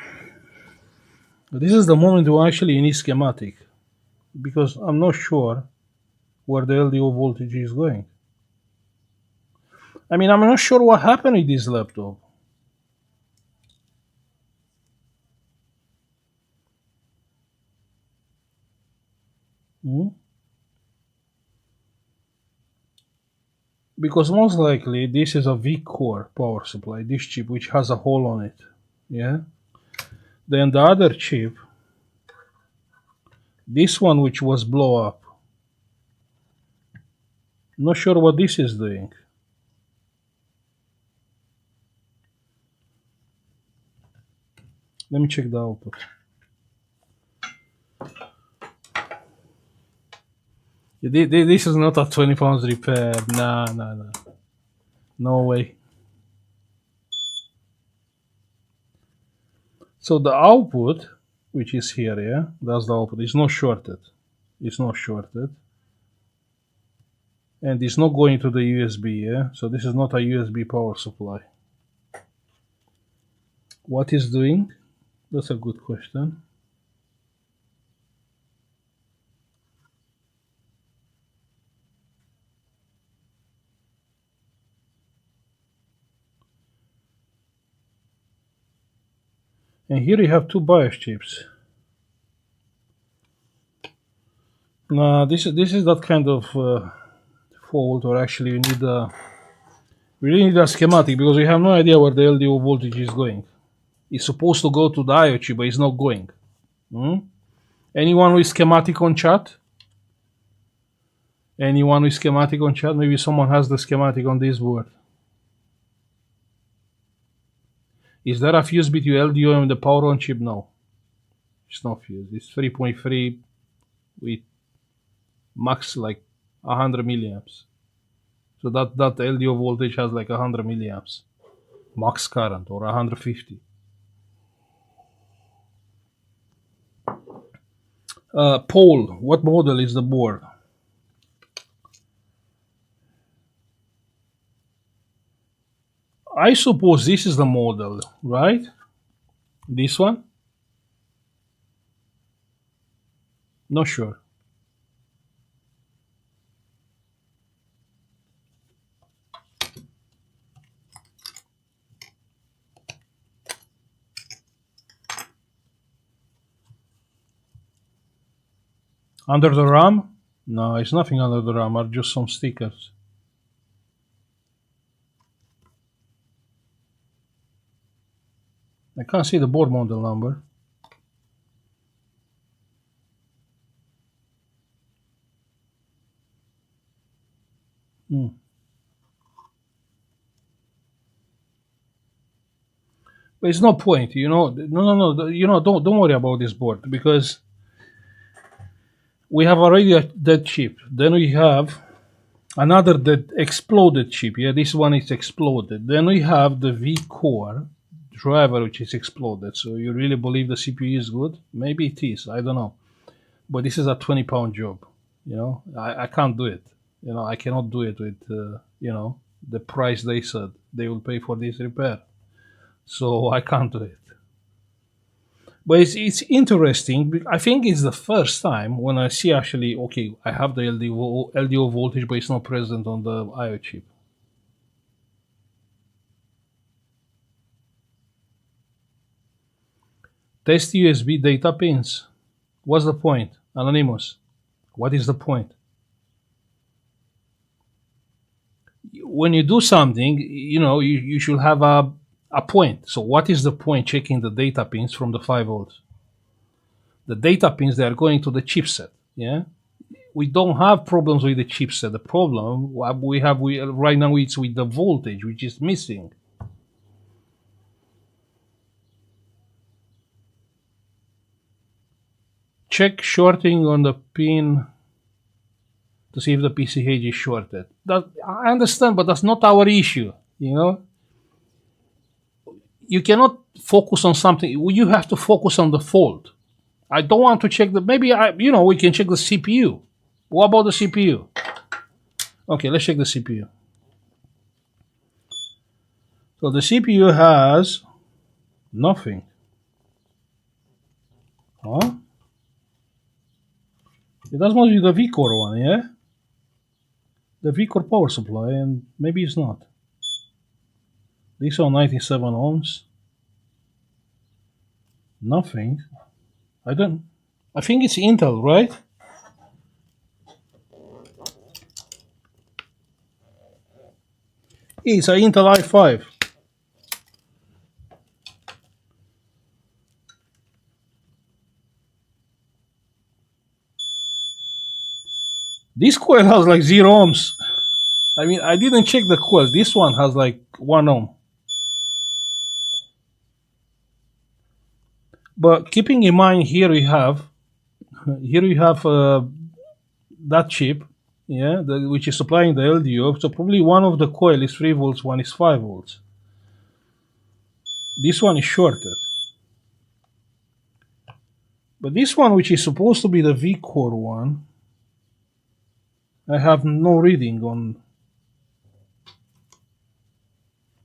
This is the moment we actually need schematic, because I'm not sure where the LDO voltage is going. I mean, I'm not sure what happened with this laptop. Because most likely this is a V-core power supply, this chip, which has a hole on it. Yeah. Then the other chip, this one which was blow up. Not sure what this is doing. Let me check the output. This is not a 20 pounds repair. Nah. No way. So the output, which is here, yeah, that's the output. It's not shorted. It's not shorted. And it's not going to the USB, yeah? So this is not a USB power supply. What is doing? That's a good question. And here you have two BIOS chips. Now this is that kind of fault, or actually we really need a schematic, because we have no idea where the LDO voltage is going. It's supposed to go to the IO chip, but it's not going. Anyone with schematic on chat? Anyone with schematic on chat? Maybe someone has the schematic on this board. Is there a fuse between LDO and the power on chip? No. It's not fused. It's 3.3 with max like 100 milliamps. So that LDO voltage has like 100 milliamps max current, or 150. Paul, what model is the board? I suppose this is the model, right? This one? Not sure. Under the RAM? No, it's nothing under the RAM, are just some stickers. I can't see the board model number. But it's no point, no, don't worry about this board, because we have already a dead chip. Then we have another dead exploded chip. Yeah, this one is exploded. Then we have the V-Core driver, which is exploded. So you really believe the CPU is good? Maybe it is. I don't know. But this is a 20-pound job. I can't do it. I cannot do it with the price they said they will pay for this repair. So I can't do it. But it's interesting. I think it's the first time when I see actually, okay, I have the LDO voltage, but it's not present on the I/O chip. Test USB data pins. What's the point? Anonymous. What is the point? When you do something, you should have a point. So what is the point checking the data pins from the 5 volts? The data pins, they are going to the chipset. Yeah, we don't have problems with the chipset. The problem we have right now is with the voltage, which is missing. Check shorting on the pin to see if the PCH is shorted. I understand, but that's not our issue. You cannot focus on something. You have to focus on the fault. I don't want to check maybe we can check the CPU. What about the CPU? Okay, let's check the CPU. So the CPU has nothing. Huh? It must be the V-Core one, yeah? The V-Core power supply, and maybe it's not. These are 97 ohms. Nothing. I think it's Intel, right? It's an Intel i5. This coil has like 0 ohms. I mean, I didn't check the coil. This one has like 1 ohm. But keeping in mind, here we have that chip, yeah, which is supplying the LDO. So probably one of the coil is 3 volts, one is 5 volts. This one is shorted. But this one, which is supposed to be the V-Core one, I have no reading on.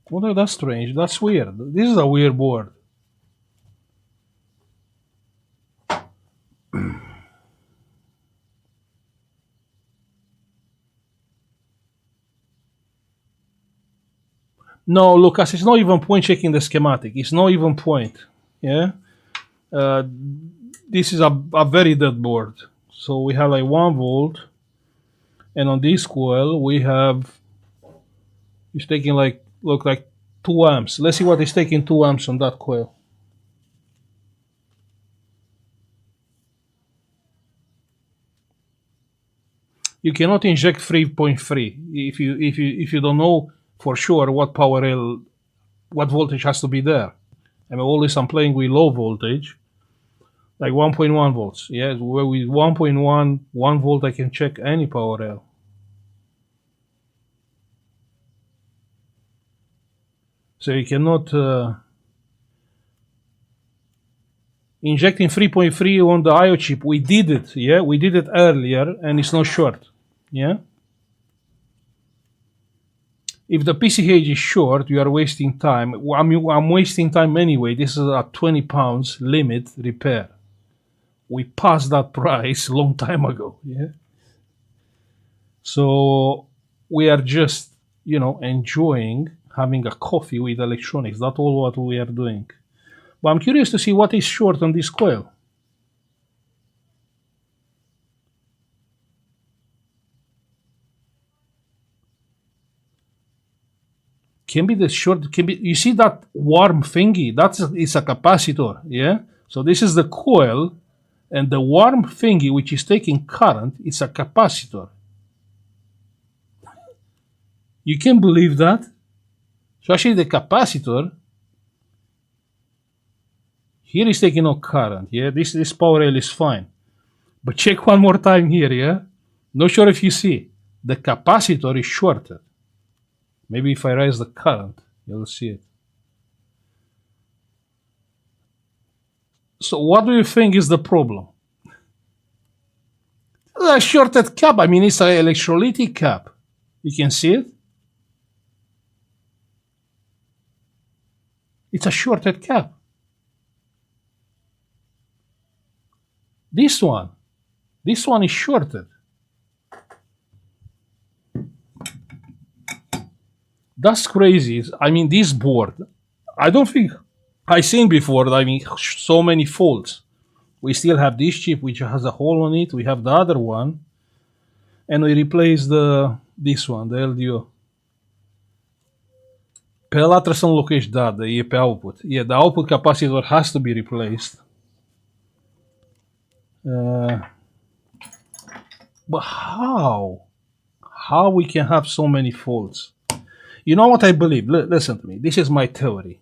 Well, that's strange. That's weird. This is a weird board. No, Lucas, it's not even point checking the schematic. It's not even point. Yeah. This is a very dead board. So we have like 1 volt. And on this coil, we have, it's taking like 2 amps. Let's see what is taking 2 amps on that coil. You cannot inject 3.3 if you don't know for sure what what voltage has to be there. I mean, always I'm playing with low voltage, like 1.1 volts. Yeah, where with 1 volt I can check any power rail. So you cannot injecting 3.3 on the I/O chip. We did it, yeah, we did it earlier, and it's not short, yeah. If the PCH is short, you are wasting time. I'm wasting time anyway. This is a 20 pounds limit repair. We passed that price a long time ago, yeah. So we are just, enjoying having a coffee with electronics. That's all what we are doing. But I'm curious to see what is short on this coil. can be the short, can be, you see that warm thingy? It's a capacitor, yeah? So this is the coil, and the warm thingy, which is taking current, it's a capacitor. You can believe that? So actually the capacitor, here is taking no current, yeah? This power rail is fine. But check one more time here, yeah? Not sure if you see. The capacitor is shorted. Maybe if I raise the current, you'll see it. So what do you think is the problem? A shorted cap. I mean, it's an electrolytic cap. You can see it. It's a shorted cap. This one is shorted. That's crazy. I mean, this board, I don't think I've seen before, I mean, so many faults. We still have this chip which has a hole on it. We have the other one, and we replace this one, the LDO. Pe ăla trebuie să înlocuiești, da, e pe output. Yeah, the output capacitor has to be replaced. But how? How we can have so many faults? You know what I believe? Listen to me. This is my theory.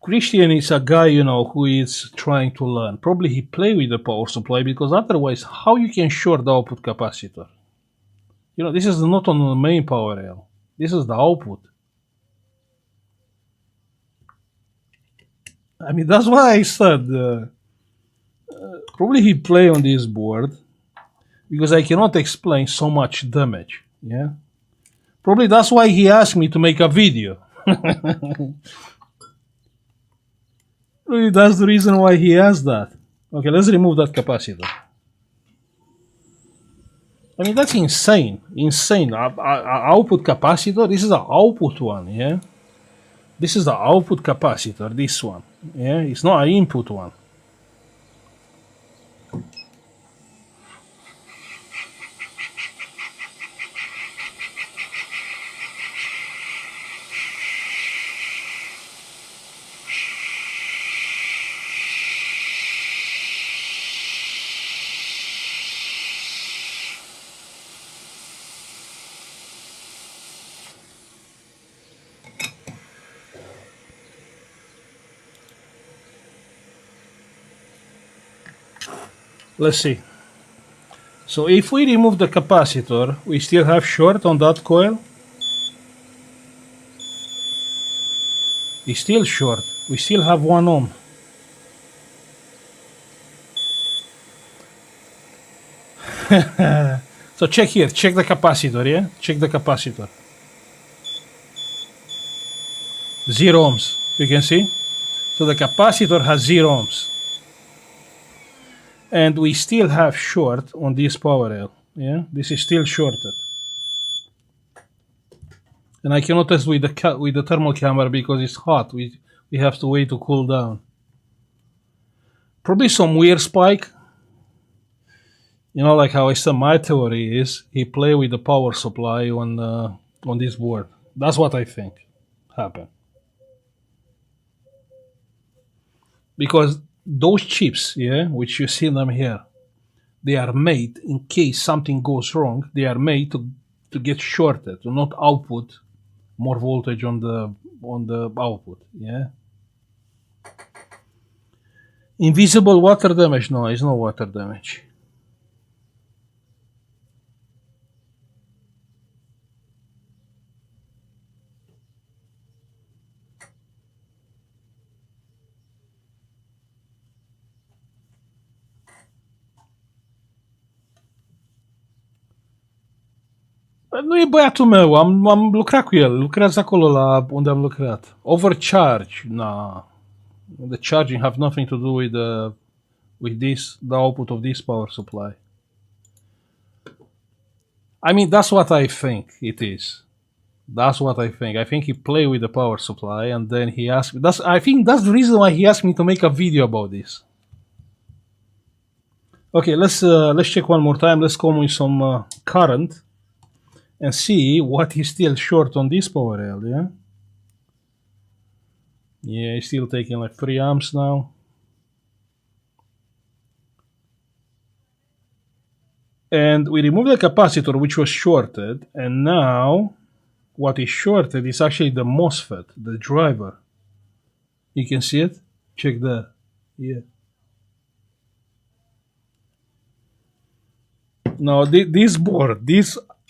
Christian is a guy, you know, who is trying to learn. Probably he play with the power supply, because otherwise, how you can short the output capacitor? You know, this is not on the main power rail. This is the output. I mean, that's why I said probably he play on this board, because I cannot explain so much damage. Yeah, probably that's why he asked me to make a video. Really, that's the reason why he asked that. Okay, let's remove that capacitor. I mean, that's insane. Insane. Output capacitor, this is the output one, yeah? This is the output capacitor, this one. Yeah, it's not an input one. Let's see. So if we remove the capacitor, we still have short on that coil. It's still short. We still have 1 ohm. So check here. Check the capacitor, yeah? Check the capacitor. 0 ohms. You can see? So the capacitor has 0 ohms. And we still have short on this power rail. Yeah, this is still shorted. And I cannot test with the thermal camera because it's hot. We have to wait to cool down. Probably some weird spike. You know, like how I said, my theory is he play with the power supply on this board. That's what I think happened. Because those chips, yeah, which you see them here, they are made in case something goes wrong. They are made to get shorted, to not output more voltage on the output. Yeah. Invisible water damage? No, it's no water damage. Nu e băiatul meu, am lucrat cu el, lucrează acolo la unde am lucrat. Overcharge, nah. The charging have nothing to do with the output of this power supply. I mean, that's what I think it is. That's what I think. I think he played with the power supply and then he asked me. I think that's the reason why he asked me to make a video about this. Okay, let's check one more time. Let's come with some current. and see what he's still short on this power rail, yeah? Yeah, he's still taking like 3 amps now. And we removed the capacitor, which was shorted, and now what is shorted is actually the MOSFET, the driver. You can see it? Check that. Yeah. Now, this board,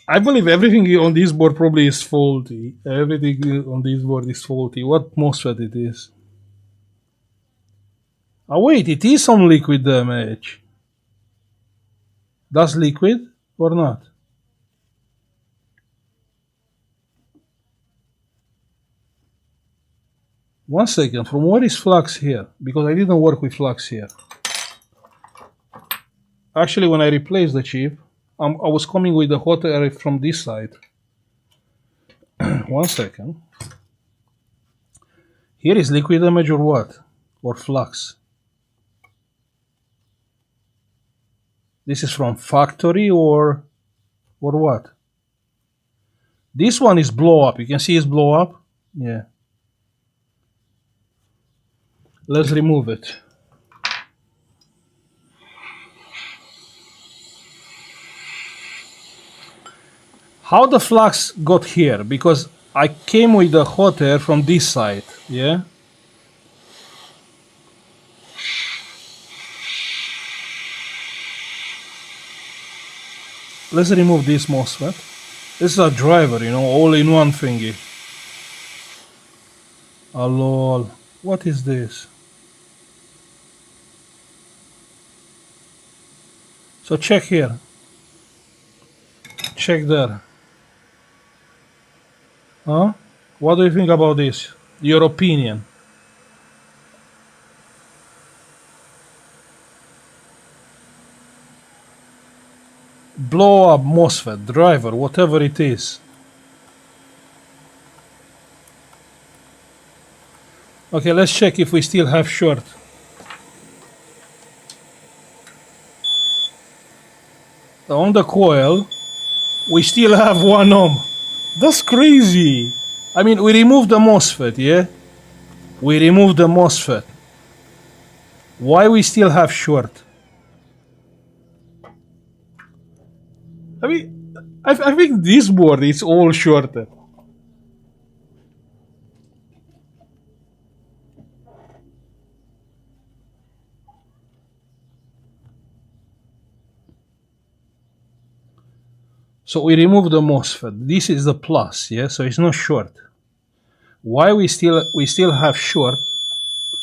I believe everything on this board probably is faulty. Everything on this board is faulty. What MOSFET it is? Oh wait, it is some liquid damage. Does liquid or not? One second, from where is flux here? Because I didn't work with flux here. Actually, when I replaced the chip, I was coming with the hot air from this side. One second. Here is liquid damage or what? Or flux? This is from factory or what? This one is blow up. You can see it's blow up. Yeah. Let's remove it. How the flux got here? Because I came with the hot air from this side. Yeah. Let's remove this MOSFET. This is a driver, you know, all-in-one thingy. Oh lol. What is this? So check here. Check there. Huh? What do you think about this? Your opinion. Blow up MOSFET, driver, whatever it is. Okay, let's check if we still have short. On the coil, we still have 1 ohm. That's crazy. I mean, we removed the MOSFET, yeah? We removed the MOSFET. Why we still have short? I mean, I think this board is all shorted. So we remove the MOSFET. This is the plus, yeah? So it's not short. Why we still have short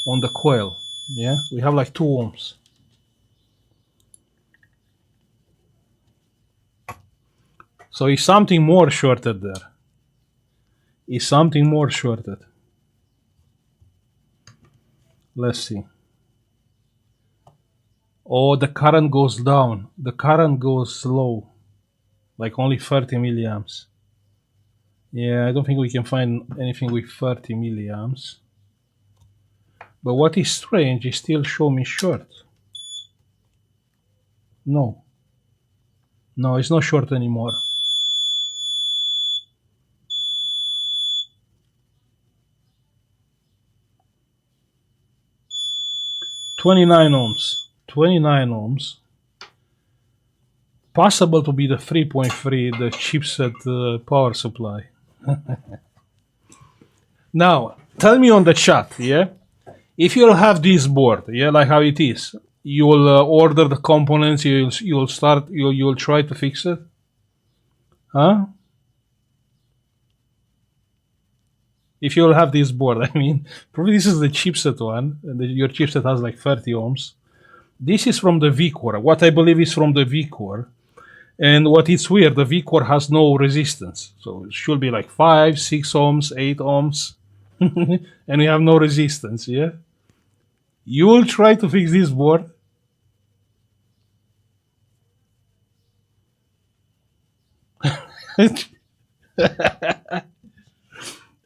on the coil? Yeah, we have like 2 ohms. So is something more shorted there? Is something more shorted? Let's see. Oh, the current goes down. The current goes slow. Like only 30 milliamps. Yeah, I don't think we can find anything with 30 milliamps. But what is strange is still show me short. No. No, it's not short anymore. $29 ohms. 29 ohms. Possible to be the 3.3, the chipset power supply. Now, tell me on the chat, yeah? If you'll have this board, yeah, like how it is, you'll order the components, you'll try to fix it? Huh? If you'll have this board, I mean, probably this is the chipset one, and your chipset has like 30 ohms. This is from the V-Core, what I believe is from the V-Core. And what is weird, the V-Core has no resistance. So it should be like 5, 6 ohms, 8 ohms. And we have no resistance, yeah? You will try to fix this board?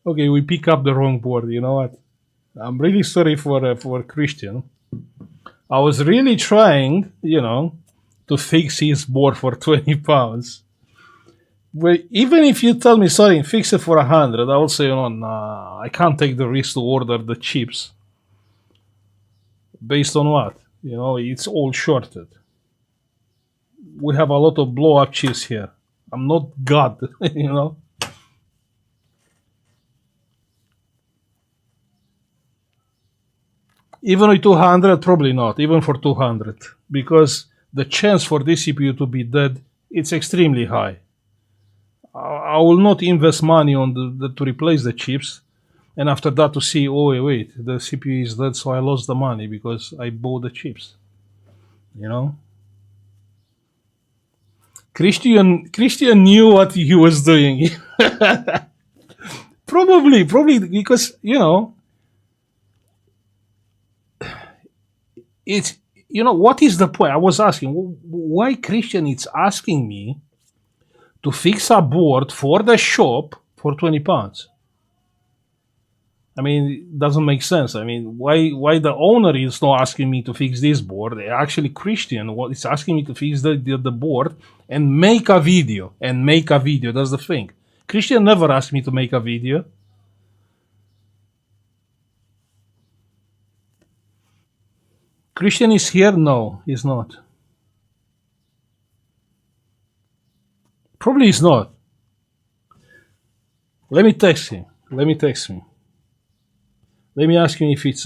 Okay, we pick up the wrong board, you know what? I'm really sorry for Christian. I was really trying, you know, to fix his board for 20 pounds. Well, even if you tell me, sorry, fix it for 100, I will say, nah, I can't take the risk to order the chips. Based on what? It's all shorted. We have a lot of blow up chips here. I'm not God, you know. Even with 200, probably not. Even for 200, because the chance for this CPU to be dead, it's extremely high. I will not invest money on to replace the chips, and after that to see, oh wait, the CPU is dead, so I lost the money because I bought the chips. You know, Christian knew what he was doing. Probably because it's what is the point? I was asking why Christian is asking me to fix a board for the shop for £20. I mean, it doesn't make sense. I mean, why the owner is not asking me to fix this board? Actually, Christian is asking me to fix the board and make a video. That's the thing. Christian never asked me to make a video. Christian is here? No, he's not. Probably he's not. Let me text him. Let me ask him if it's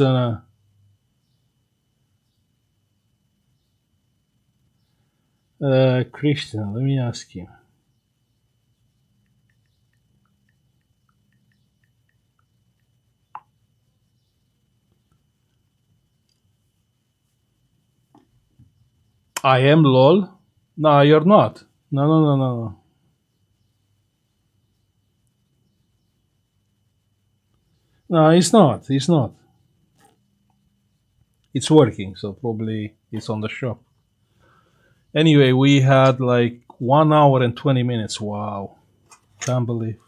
Christian. Let me ask him. I am lol. No, you're not. No. No, it's not. It's working, so probably it's on the shop. Anyway, we had like 1 hour and 20 minutes. Wow. Can't believe.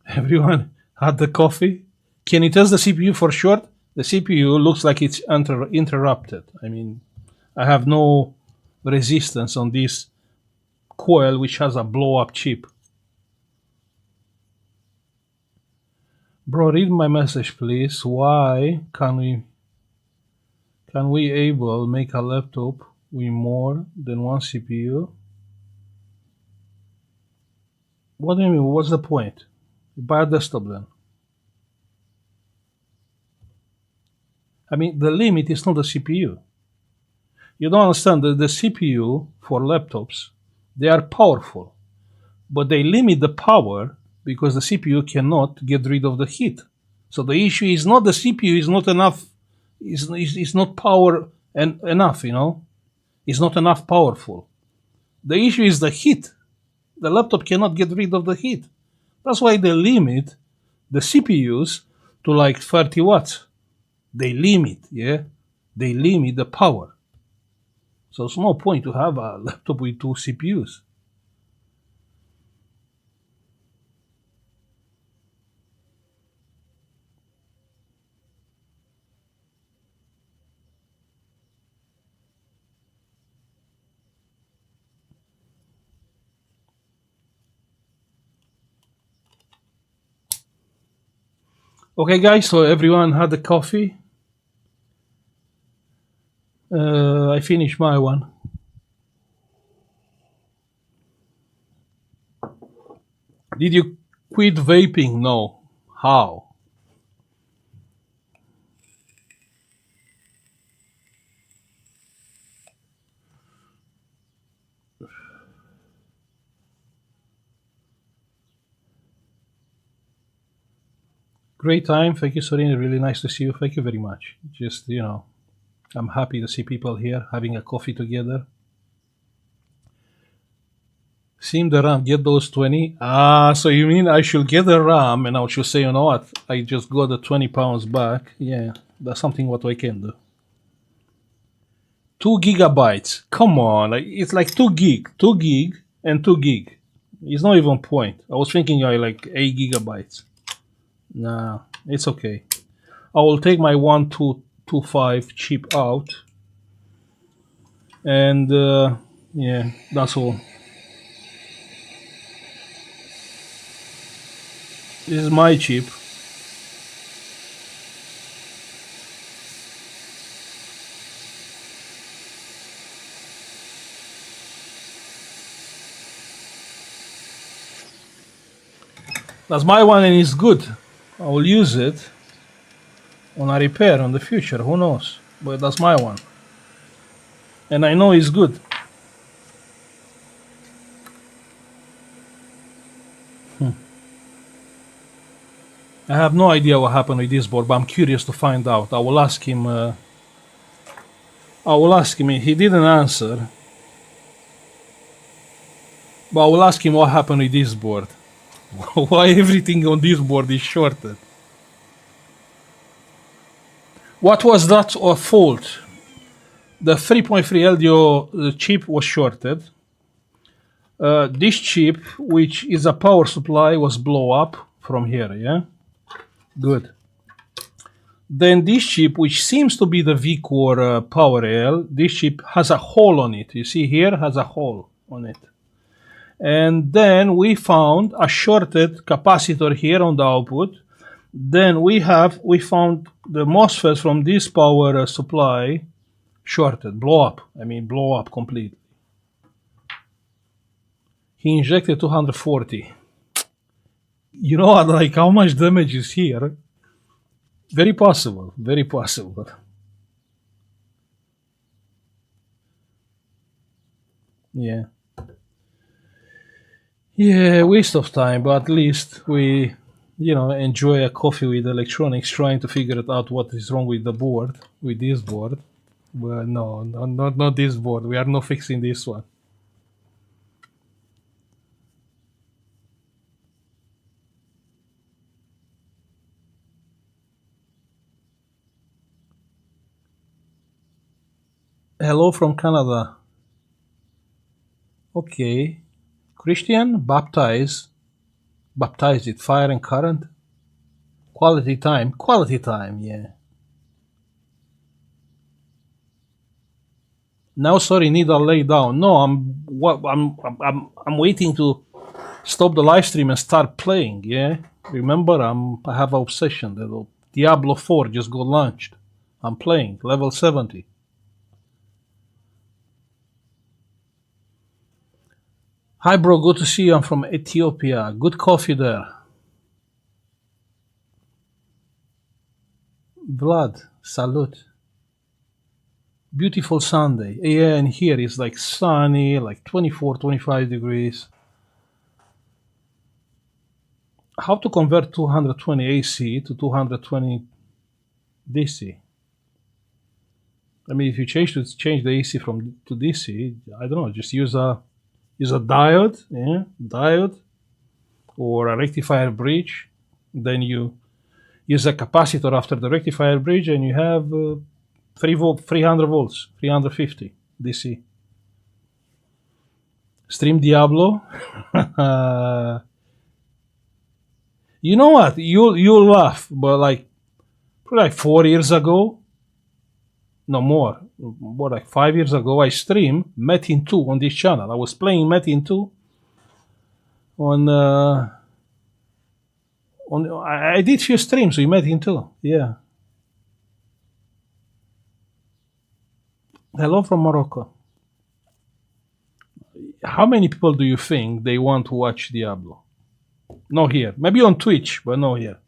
Everyone had the coffee? Can you test the CPU for short? The CPU looks like it's interrupted. I mean, I have no resistance on this coil which has a blow-up chip. Bro, read my message, please. Why can we able make a laptop with more than one CPU? What do you mean? What's the point? Buy a desktop then. I mean, the limit is not the CPU. You don't understand that the CPU for laptops, they are powerful, but they limit the power because the CPU cannot get rid of the heat. So the issue is not the CPU is not enough, is not power enough, It's not enough powerful. The issue is the heat. The laptop cannot get rid of the heat. That's why they limit the CPUs to like 30 watts. They limit the power. So it's no point to have a laptop with 2 CPUs. Okay, guys, so everyone had the coffee. I finished my one. Did you quit vaping? No. How? Great time. Thank you, Sorina. Really nice to see you. Thank you very much. Just, I'm happy to see people here having a coffee together. Sim the RAM, get those 20. So you mean I should get the RAM and I should say, you know what, I just got the £20 back. Yeah, that's something what I can do. 2 gigabytes. Come on, it's like 2 gig and 2 gig. It's not even point. I was thinking like 8 gigabytes. Nah, it's okay. I will take my 1225 chip out and Yeah, that's all. This is my chip. That's my one and it's good. I will use it on a repair in the future. Who knows? But that's my one. And I know it's good. I have no idea what happened with this board, but I'm curious to find out. I will ask him. I will ask him. He didn't answer, but I will ask him what happened with this board. Why everything on this board is shorted? What was that fault? The 3.3 LDO chip was shorted. This chip, which is a power supply, was blow up from here. Yeah, good. Then this chip, which seems to be the V-Core power rail, this chip has a hole on it. You see here has a hole on it. And then we found a shorted capacitor here on the output. Then we found the MOSFET from this power supply shorted, blow up completely. He injected 240. You know what, like how much damage is here? Very possible, very possible. Yeah. Yeah, waste of time, but at least we, enjoy a coffee with electronics, trying to figure it out what is wrong with the board, with this board. Well, no, not this board. We are not fixing this one. Hello from Canada. Okay. Christian, baptize it, fire and current. Quality time, yeah. Now, sorry, need a lay down. No, I'm waiting to stop the live stream and start playing. Yeah, remember, I have an obsession. The Diablo 4 just got launched. I'm playing level 70. Hi, bro. Good to see you. I'm from Ethiopia. Good coffee there. Vlad, salute. Beautiful Sunday. Yeah, and here it's like sunny, like 24, 25 degrees. How to convert 220 AC to 220 DC? I mean, if you change the AC to DC, I don't know, just use a diode, or a rectifier bridge. Then you use a capacitor after the rectifier bridge, and you have 300 volts, 350 DC. Stream Diablo. You know what? You'll laugh, but like 4 years ago, no more, like 5 years ago, I streamed Metin 2 on this channel. I was playing Metin 2 on I did few streams with Metin 2. Yeah. Hello from Morocco. How many people do you think they want to watch Diablo? No here. Maybe on Twitch, but no here.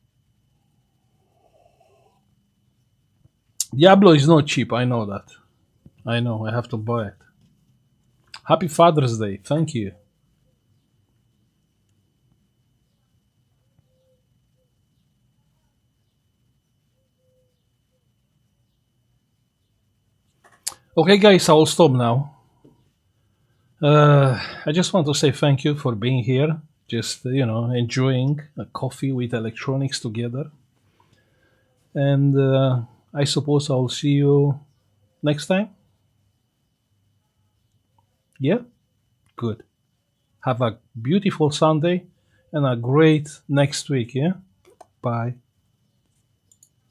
Diablo is not cheap, I know that. I know, I have to buy it. Happy Father's Day, thank you. Okay guys, I will stop now. I just want to say thank you for being here. Just, enjoying a coffee with electronics together. And I suppose I'll see you next time. Yeah? Good. Have a beautiful Sunday and a great next week, yeah? Bye.